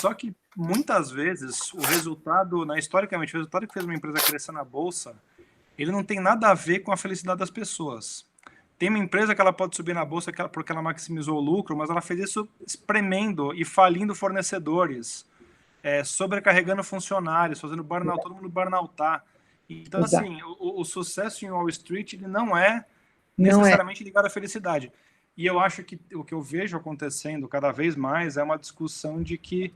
Só que, muitas vezes, historicamente, o resultado que fez uma empresa crescer na bolsa, ele não tem nada a ver com a felicidade das pessoas. Tem uma empresa que ela pode subir na bolsa porque ela maximizou o lucro, mas ela fez isso espremendo e falindo fornecedores, sobrecarregando funcionários, fazendo burnout, todo mundo burnoutar. Então, assim, o sucesso em Wall Street ele não é necessariamente ligado à felicidade. E eu acho que o que eu vejo acontecendo cada vez mais é uma discussão de que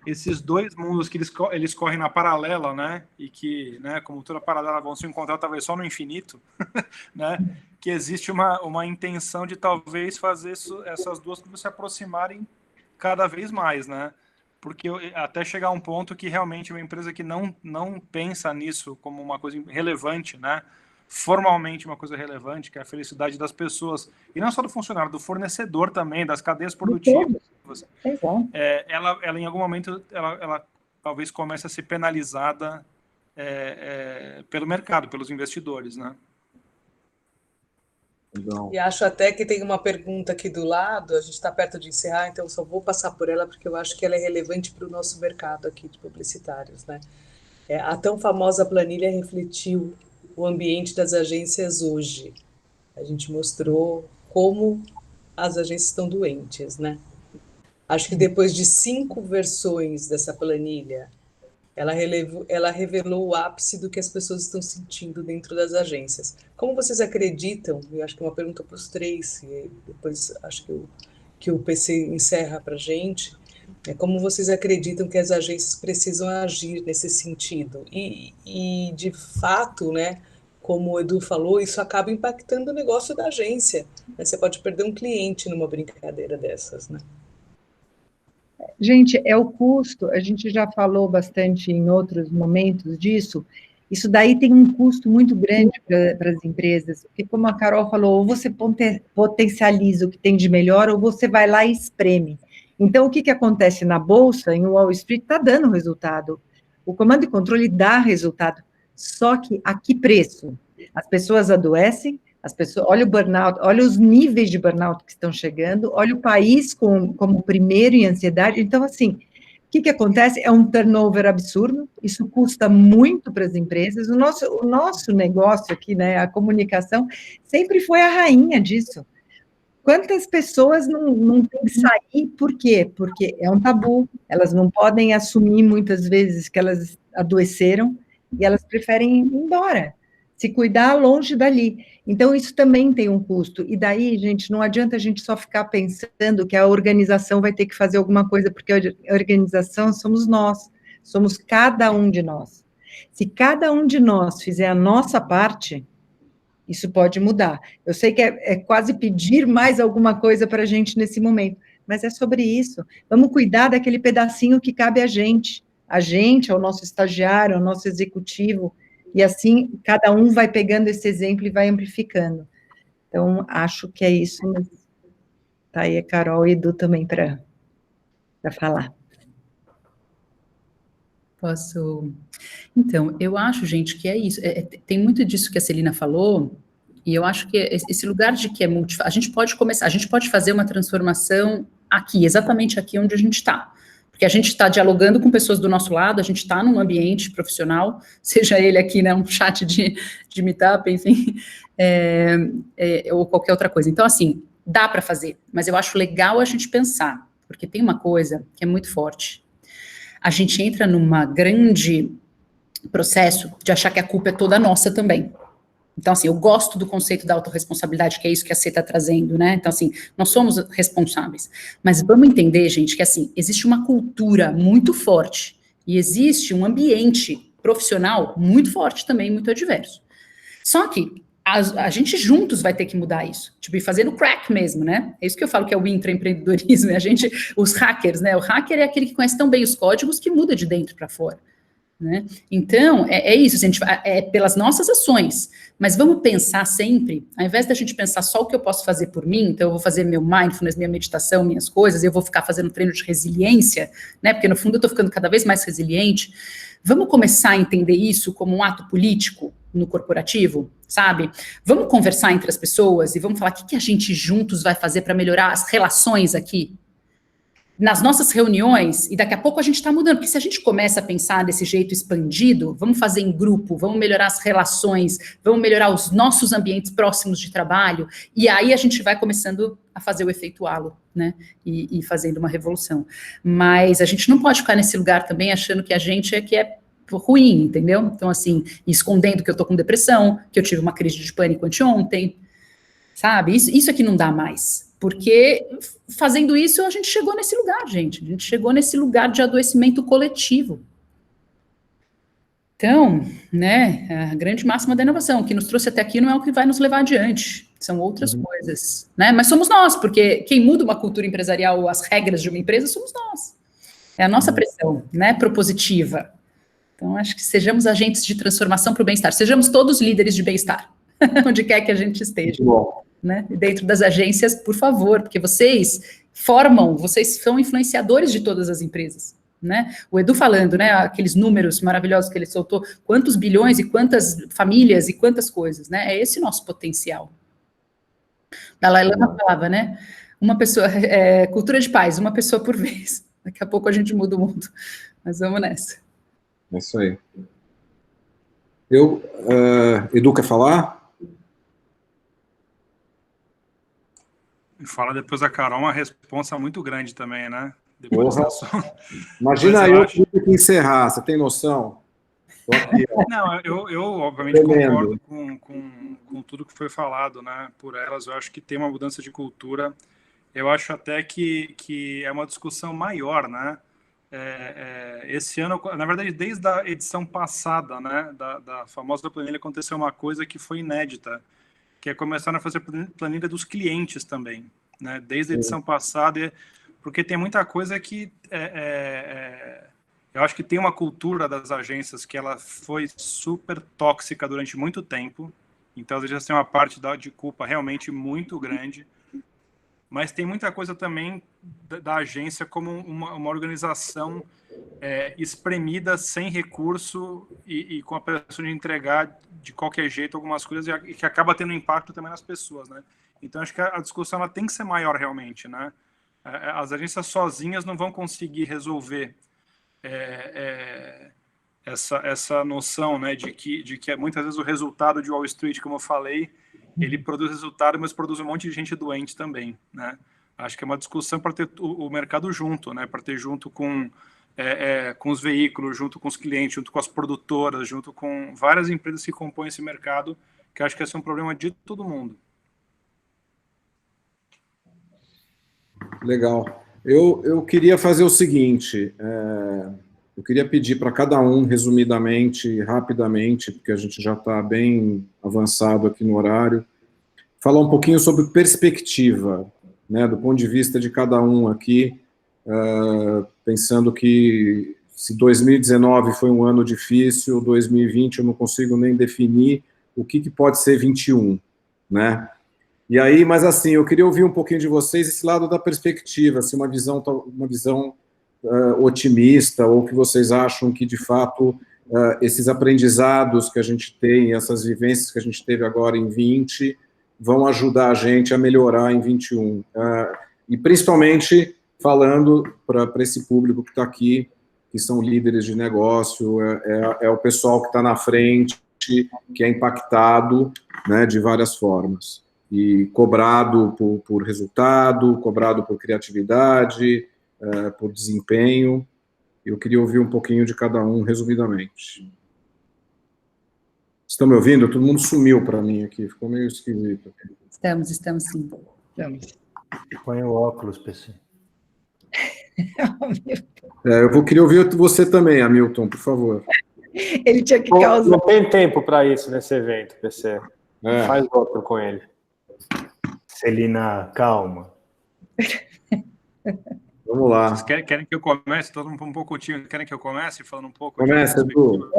esses dois mundos que eles correm na paralela, né? E que, né, como toda paralela, vão se encontrar talvez só no infinito, né? Que existe uma intenção de talvez fazer essas duas coisas se aproximarem cada vez mais, né? Porque até chegar a um ponto que realmente uma empresa que não pensa nisso como uma coisa relevante, né? Formalmente uma coisa relevante, que é a felicidade das pessoas, e não só do funcionário, do fornecedor também, das cadeias produtivas. Ela em algum momento, ela talvez comece a ser penalizada pelo mercado, pelos investidores, né? Legal. E acho até que tem uma pergunta aqui do lado, a gente está perto de encerrar, então só vou passar por ela, porque eu acho que ela é relevante para o nosso mercado aqui de publicitários, né? A tão famosa planilha refletiu o ambiente das agências hoje. A gente mostrou como as agências estão doentes, né? Acho que depois de 5 versões dessa planilha, ela revelou o ápice do que as pessoas estão sentindo dentro das agências. Como vocês acreditam, eu acho que é uma pergunta para os três, e depois acho que o PC encerra para a gente, como vocês acreditam que as agências precisam agir nesse sentido? E de fato, né, como o Edu falou, isso acaba impactando o negócio da agência, né? Você pode perder um cliente numa brincadeira dessas, né? Gente, é o custo, a gente já falou bastante em outros momentos disso, isso daí tem um custo muito grande para as empresas, porque como a Carol falou, ou você potencializa o que tem de melhor, ou você vai lá e espreme. Então, o que acontece na Bolsa, em Wall Street, está dando resultado. O comando e controle dá resultado, só que a que preço? As pessoas adoecem, as pessoas, olha o burnout, olha os níveis de burnout que estão chegando, olha o país como primeiro em ansiedade. Então, assim, o que acontece? É um turnover absurdo, isso custa muito para as empresas. O nosso negócio aqui, né, a comunicação, sempre foi a rainha disso. Quantas pessoas não têm que sair? Por quê? Porque é um tabu, elas não podem assumir muitas vezes que elas adoeceram e elas preferem ir embora, se cuidar longe dali. Então, isso também tem um custo. E daí, gente, não adianta a gente só ficar pensando que a organização vai ter que fazer alguma coisa, porque a organização somos nós, somos cada um de nós. Se cada um de nós fizer a nossa parte, isso pode mudar. Eu sei que é quase pedir mais alguma coisa para a gente nesse momento, mas é sobre isso. Vamos cuidar daquele pedacinho que cabe a gente, ao nosso estagiário, ao nosso executivo, e assim, cada um vai pegando esse exemplo e vai amplificando. Então, acho que é isso, mas tá aí a Carol e Edu também para falar. Posso? Então, eu acho, gente, que é isso. Tem muito disso que a Celina falou, e eu acho que esse lugar de que a gente pode começar, a gente pode fazer uma transformação aqui, exatamente aqui onde a gente está. Porque a gente está dialogando com pessoas do nosso lado, a gente está num ambiente profissional, seja ele aqui, né, um chat de meetup, enfim, ou qualquer outra coisa. Então, assim, dá para fazer, mas eu acho legal a gente pensar, porque tem uma coisa que é muito forte. A gente entra numa grande processo de achar que a culpa é toda nossa também. Então, assim, eu gosto do conceito da autorresponsabilidade, que é isso que a C está trazendo, né? Então, assim, nós somos responsáveis. Mas vamos entender, gente, que, assim, existe uma cultura muito forte e existe um ambiente profissional muito forte também, muito adverso. Só que a gente juntos vai ter que mudar isso, tipo, e fazendo crack mesmo, né? É isso que eu falo que é o intraempreendedorismo, a gente, os hackers, né? O hacker é aquele que conhece tão bem os códigos que muda de dentro para fora. Né? Então, é isso, a gente, pelas nossas ações, mas vamos pensar sempre, ao invés da gente pensar só o que eu posso fazer por mim, então eu vou fazer meu mindfulness, minha meditação, minhas coisas, eu vou ficar fazendo treino de resiliência, né, porque no fundo eu estou ficando cada vez mais resiliente. Vamos começar a entender isso como um ato político no corporativo, sabe? Vamos conversar entre as pessoas e vamos falar o que a gente juntos vai fazer para melhorar as relações aqui, nas nossas reuniões, e daqui a pouco a gente está mudando, porque se a gente começa a pensar desse jeito expandido, vamos fazer em grupo, vamos melhorar as relações, vamos melhorar os nossos ambientes próximos de trabalho, e aí a gente vai começando a fazer o efeito halo, né, e fazendo uma revolução. Mas a gente não pode ficar nesse lugar também achando que a gente é que é ruim, entendeu? Então, assim, escondendo que eu tô com depressão, que eu tive uma crise de pânico anteontem, sabe? Isso aqui não dá mais. Porque fazendo isso, a gente chegou nesse lugar, gente. A gente chegou nesse lugar de adoecimento coletivo. Então, né, a grande máxima da inovação, o que nos trouxe até aqui não é o que vai nos levar adiante, são outras coisas, né? Mas somos nós, porque quem muda uma cultura empresarial, as regras de uma empresa, somos nós. É a nossa pressão, né, propositiva. Então, acho que sejamos agentes de transformação para o bem-estar. Sejamos todos líderes de bem-estar, onde quer que a gente esteja. Né? Dentro das agências, por favor, porque vocês são influenciadores de todas as empresas, né? O Edu falando, né, aqueles números maravilhosos que ele soltou, quantos bilhões e quantas famílias e quantas coisas, né? É esse nosso potencial. Dalai Lama falava, né? Uma pessoa, cultura de paz, uma pessoa por vez. Daqui a pouco a gente muda o mundo, mas vamos nessa. É isso aí. Edu, quer falar? Fala depois da Carol, uma responsa muito grande também, né? Depois imagina eu que tenho que encerrar, você tem noção? Aqui, não, eu obviamente concordo com tudo que foi falado, né? Por elas, eu acho que tem uma mudança de cultura. Eu acho até que é uma discussão maior, né? Esse ano, na verdade, desde a edição passada, né, da famosa planilha, aconteceu uma coisa que foi inédita, que é começaram a fazer planilha dos clientes também, né? Desde a edição passada, porque tem muita coisa que eu acho que tem uma cultura das agências que ela foi super tóxica durante muito tempo, então às vezes tem uma parte de culpa realmente muito grande, mas tem muita coisa também da agência como uma organização espremida, sem recurso e com a pressão de entregar de qualquer jeito algumas coisas e que acaba tendo impacto também nas pessoas, né? Então acho que a discussão ela tem que ser maior realmente, né? As agências sozinhas não vão conseguir resolver essa noção, né, de que muitas vezes o resultado de Wall Street, como eu falei, ele produz resultado, mas produz um monte de gente doente também, né? Acho que é uma discussão para ter o mercado junto, né? Para ter junto com os veículos, junto com os clientes, junto com as produtoras, junto com várias empresas que compõem esse mercado, que acho que esse é um problema de todo mundo. Legal. Eu queria fazer o seguinte, eu queria pedir para cada um, resumidamente, rapidamente, porque a gente já está bem avançado aqui no horário, falar um pouquinho sobre perspectiva, né, do ponto de vista de cada um aqui, pensando que se 2019 foi um ano difícil, 2020 eu não consigo nem definir o que pode ser 21, né? E aí, mas assim, eu queria ouvir um pouquinho de vocês esse lado da perspectiva, assim, uma visão otimista, ou que vocês acham que, de fato, esses aprendizados que a gente tem, essas vivências que a gente teve agora em 20, vão ajudar a gente a melhorar em 21. E principalmente falando para esse público que está aqui, que são líderes de negócio, é o pessoal que está na frente, que é impactado, né, de várias formas. E cobrado por resultado, cobrado por criatividade, por desempenho. Eu queria ouvir um pouquinho de cada um, resumidamente. Estão me ouvindo? Todo mundo sumiu para mim aqui, ficou meio esquisito. Estamos sim. Estamos. Põe o óculos, PC. Eu queria ouvir você também, Hamilton, por favor. Ele tinha que causar... Não tem tempo para isso nesse evento, PC. Faz outro com ele. Celina, calma. Vamos lá. Vocês querem que eu comece? Todo mundo um pouco tímido. Querem que eu comece falando um pouco? Começa, Edu.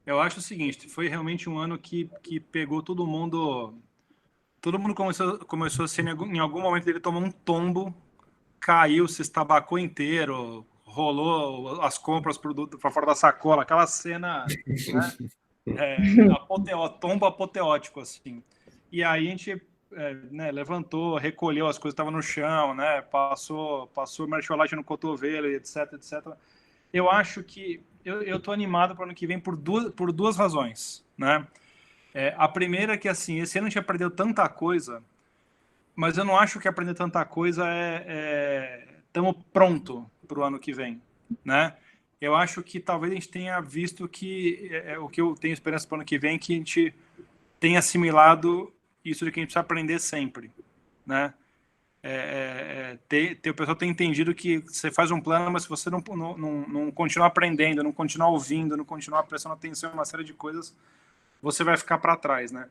Eu acho o seguinte, foi realmente um ano que pegou todo mundo começou a ser, em algum momento ele tomou um tombo, caiu, se estabacou inteiro, rolou as compras para fora da sacola, aquela cena, né, tombo apoteótico, assim. E aí a gente levantou, recolheu as coisas que estavam no chão, né, passou mercholate no cotovelo, etc. Eu acho que eu estou animado para o ano que vem por duas razões, né? A primeira é que, assim, esse ano a gente aprendeu tanta coisa, mas eu não acho que aprender tanta coisa estamos pronto para o ano que vem, né? Eu acho que talvez a gente tenha visto que o que eu tenho esperança para o ano que vem é que a gente tenha assimilado isso de que a gente precisa aprender sempre, né? O pessoal tem entendido que você faz um plano, mas se você não continuar aprendendo, não continuar ouvindo, não continuar prestando atenção em uma série de coisas, você vai ficar para trás, né?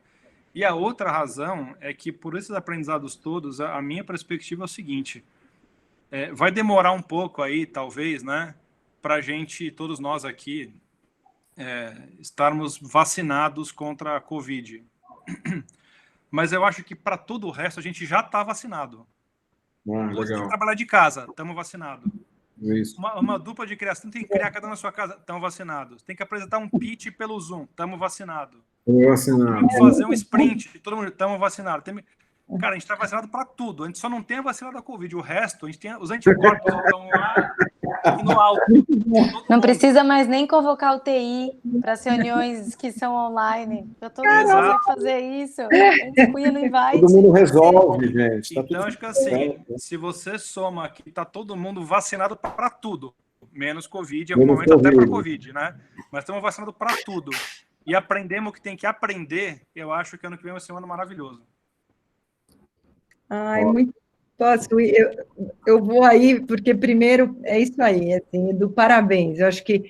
E a outra razão é que, por esses aprendizados todos, a minha perspectiva é o seguinte, vai demorar um pouco aí, talvez, né, para a gente, todos nós aqui, estarmos vacinados contra a Covid. Mas eu acho que para todo o resto a gente já está vacinado. Você tem que trabalhar de casa, estamos vacinados. Uma dupla de criação, tem que criar cada um na sua casa, estamos vacinados. Tem que apresentar um pitch pelo Zoom, estamos vacinados. Fazer um sprint, todo mundo, estamos vacinados. Cara, a gente está vacinado para tudo, a gente só não tem a vacina da Covid, o resto, a gente tem os anticorpos estão lá, e no alto. Não precisa mais nem convocar o TI para as reuniões que são online. Já todo mundo consegue fazer isso. Antes punha no invite. Todo mundo resolve, gente. Tá Então, acho que assim, se você soma aqui, tá todo mundo vacinado para tudo, menos Covid, em algum momento até para Covid, né? Mas estamos vacinados para tudo. E aprendemos o que tem que aprender, eu acho que ano que vem vai ser um ano maravilhoso. Ai, muito. Posso ir? Eu vou aí, porque primeiro é isso aí, assim, Edu, parabéns. Eu acho que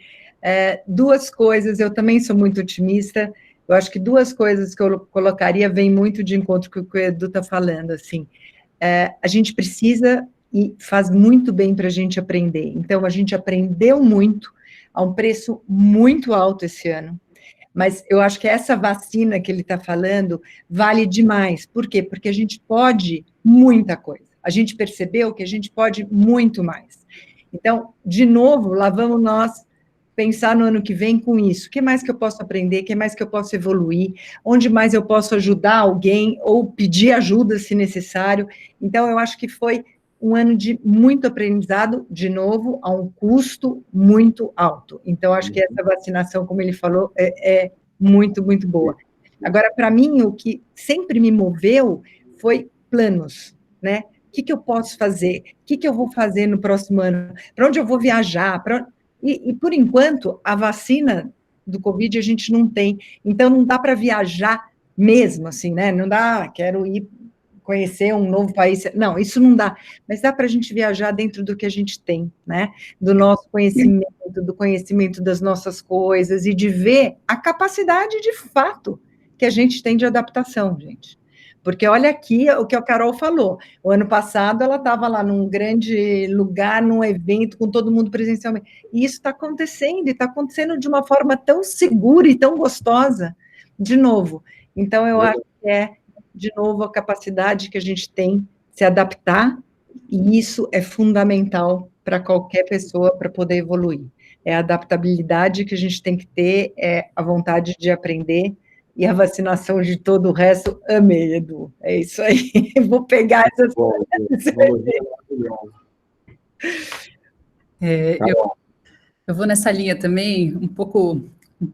duas coisas, eu também sou muito otimista, eu acho que duas coisas que eu colocaria vêm muito de encontro com o que o Edu está falando, assim. A gente precisa e faz muito bem para a gente aprender. Então, a gente aprendeu muito a um preço muito alto esse ano. Mas eu acho que essa vacina que ele está falando vale demais. Por quê? Porque a gente pode muita coisa. A gente percebeu que a gente pode muito mais. Então, de novo, lá vamos nós pensar no ano que vem com isso. O que mais que eu posso aprender? O que mais que eu posso evoluir? Onde mais eu posso ajudar alguém ou pedir ajuda se necessário? Então, eu acho que foi um ano de muito aprendizado, de novo, a um custo muito alto. Então, acho que essa vacinação, como ele falou, é muito, muito boa. Agora, para mim, o que sempre me moveu foi planos, né? O que eu posso fazer? O que eu vou fazer no próximo ano? Para onde eu vou viajar? E, por enquanto, a vacina do Covid a gente não tem. Então, não dá para viajar mesmo, assim, né? Não dá, quero ir conhecer um novo país. Não, isso não dá. Mas dá para a gente viajar dentro do que a gente tem, né? Do nosso conhecimento, do conhecimento das nossas coisas e de ver a capacidade, de fato, que a gente tem de adaptação, gente. Porque olha aqui o que a Carol falou. O ano passado ela estava lá num grande lugar, num evento, com todo mundo presencialmente. E isso está acontecendo, e está acontecendo de uma forma tão segura e tão gostosa, de novo. Então, eu acho que de novo, a capacidade que a gente tem de se adaptar, e isso é fundamental para qualquer pessoa para poder evoluir. É a adaptabilidade que a gente tem que ter, é a vontade de aprender, e a vacinação de todo o resto, amei, Edu. É isso aí. Vou pegar essas coisas. Eu vou nessa linha também,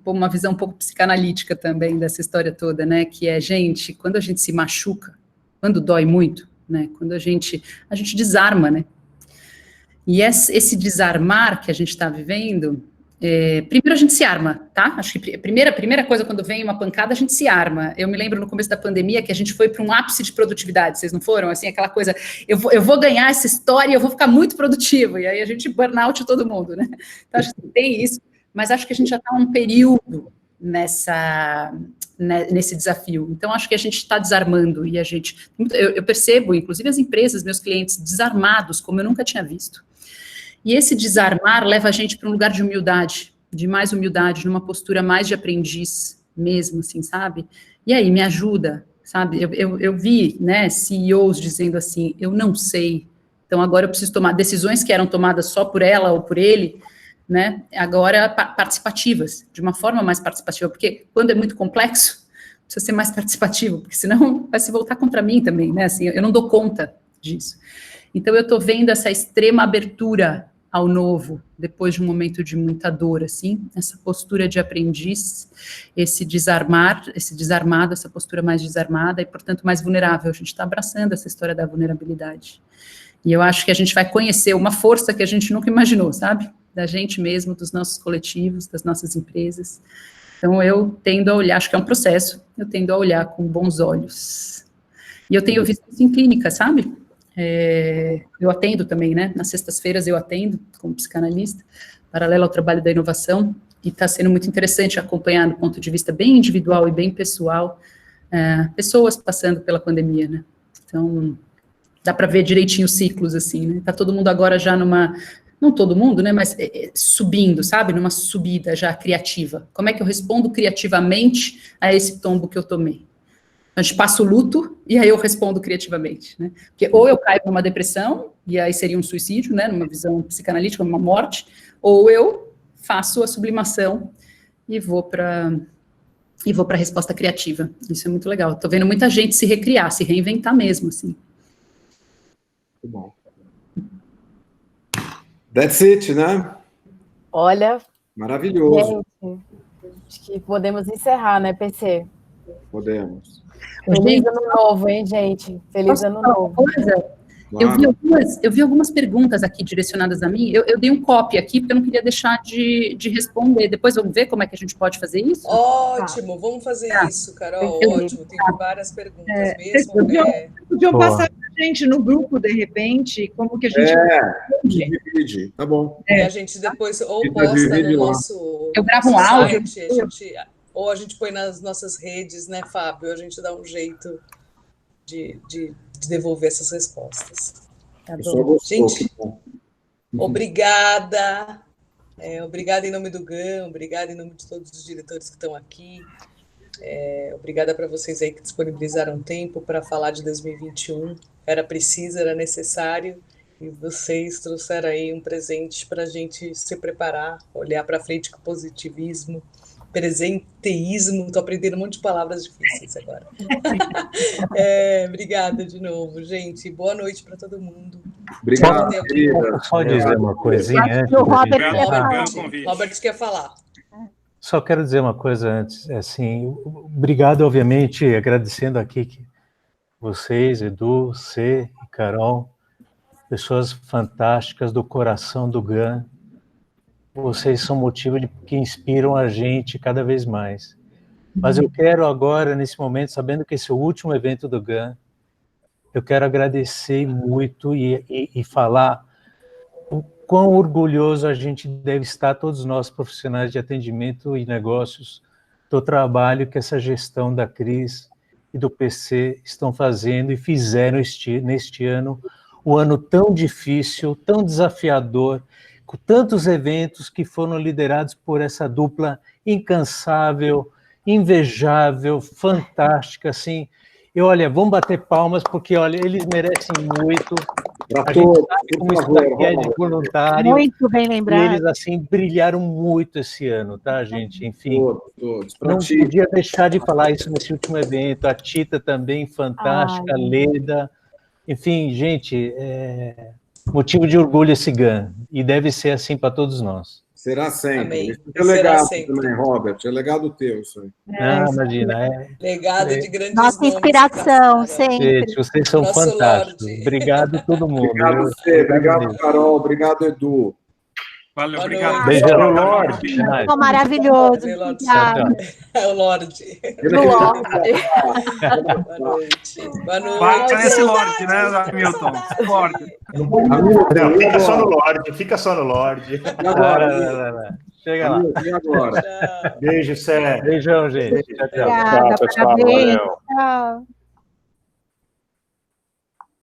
uma visão um pouco psicanalítica também dessa história toda, né? Que é, gente, quando a gente se machuca, quando dói muito, né? Quando a gente desarma, né? E esse desarmar que a gente está vivendo, primeiro a gente se arma, tá? Acho que a primeira coisa, quando vem uma pancada, a gente se arma. Eu me lembro no começo da pandemia que a gente foi para um ápice de produtividade, vocês não foram? Assim, aquela coisa, eu vou ganhar essa história e eu vou ficar muito produtivo, e aí a gente burnout todo mundo, né? Então, acho que tem isso, mas acho que a gente já está um período nesse desafio. Então, acho que a gente está desarmando, e eu percebo, inclusive as empresas, meus clientes, desarmados, como eu nunca tinha visto. E esse desarmar leva a gente para um lugar de humildade, de mais humildade, numa postura mais de aprendiz mesmo, assim, sabe? E aí, me ajuda, sabe? Eu vi, né, CEOs dizendo assim, eu não sei, então agora eu preciso tomar decisões que eram tomadas só por ela ou por ele, né, agora participativas, de uma forma mais participativa, porque quando é muito complexo, precisa ser mais participativo, porque senão vai se voltar contra mim também, né, assim, eu não dou conta disso. Então, eu estou vendo essa extrema abertura ao novo, depois de um momento de muita dor, assim, essa postura de aprendiz, esse desarmado, essa postura mais desarmada e, portanto, mais vulnerável. A gente está abraçando essa história da vulnerabilidade. E eu acho que a gente vai conhecer uma força que a gente nunca imaginou, sabe? Da gente mesmo, dos nossos coletivos, das nossas empresas. Então, eu tendo a olhar, acho que é um processo, eu tendo a olhar com bons olhos. E eu tenho visto isso em clínica, sabe? Eu atendo também, né? Nas sextas-feiras eu atendo como psicanalista, paralelo ao trabalho da inovação, e está sendo muito interessante acompanhar do ponto de vista bem individual e bem pessoal, pessoas passando pela pandemia, né? Então, dá para ver direitinho os ciclos, assim, né? Tá todo mundo agora já não todo mundo, né? Mas subindo, sabe? Numa subida já criativa. Como é que eu respondo criativamente a esse tombo que eu tomei? A gente passa o luto, e aí eu respondo criativamente, né? Porque ou eu caio numa depressão, e aí seria um suicídio, né? Numa visão psicanalítica, uma morte, ou eu faço a sublimação e vou para a resposta criativa. Isso é muito legal. Estou vendo muita gente se recriar, se reinventar mesmo, assim. Muito bom. That's it, né? Olha, Maravilhoso. gente, acho que podemos encerrar, né, PC? Podemos. Feliz ano novo, hein, gente? Feliz ano novo. Claro. Eu vi algumas perguntas aqui direcionadas a mim. Eu dei um copy aqui, porque eu não queria deixar de responder. Depois vamos ver como é que a gente pode fazer isso? Ótimo, vamos fazer isso, Carol. Ótimo, tem várias perguntas mesmo. Podiam passar pra gente no grupo, de repente, como que a gente... divide, tá bom. E a gente depois ou posta no nosso... Eu gravo um áudio. Ou a gente põe nas nossas redes, né, Fábio? A gente dá um jeito de devolver essas respostas. Tá bom. Gente, obrigada. Obrigada em nome do GAN, obrigada em nome de todos os diretores que estão aqui. Obrigada para vocês aí que disponibilizaram tempo para falar de 2021. Era preciso, era necessário, e vocês trouxeram aí um presente para a gente se preparar, olhar para frente com positivismo, presenteísmo. Estou aprendendo um monte de palavras difíceis agora. Obrigada de novo, gente. Boa noite para todo mundo. Obrigado, só dizer uma coisinha antes. Robert quer falar. Só quero dizer uma coisa antes. Assim, obrigado, obviamente, agradecendo aqui vocês, Edu, Cê e Carol, pessoas fantásticas do coração do GAN. Vocês são motivo que inspiram a gente cada vez mais. Mas eu quero agora, nesse momento, sabendo que esse é o último evento do GAN, eu quero agradecer muito e falar o quão orgulhoso a gente deve estar, todos nós profissionais de atendimento e negócios, do trabalho que essa gestão da Cris e do PC estão fazendo e fizeram neste ano, um ano tão difícil, tão desafiador, com tantos eventos que foram liderados por essa dupla incansável, invejável, fantástica, assim. E olha, vamos bater palmas, porque olha, eles merecem muito. A gente sabe como isso daqui é de voluntário. Muito bem lembrado. E eles, assim, brilharam muito esse ano, tá, gente? Enfim, todos. Não podia deixar de falar isso nesse último evento. A Tita também, fantástica, a Leda. Enfim, gente, motivo de orgulho esse GAN, e deve ser assim para todos nós. Será sempre. Amém. Isso é legado também, Robert, é legado teu isso aí. Imagina. Legado de grandes nossa nomes, inspiração, sempre. Gente, vocês são Nosso fantásticos. Lorde. Obrigado a todo mundo. Obrigado você, obrigado Carol, obrigado Edu. Valeu, obrigado. Beijão no Lorde. Maravilhoso. É o Lorde. Boa noite. Boa noite. Bate nesse Lorde, né, Hamilton? Lorde. Não, fica só no Lorde, fica só no Lorde. Agora, chega lá. E agora? Beijo, Sé. Beijão, gente. Tchau, tchau. Obrigada, Tchau, pessoal. parabéns. Valeu. Tchau.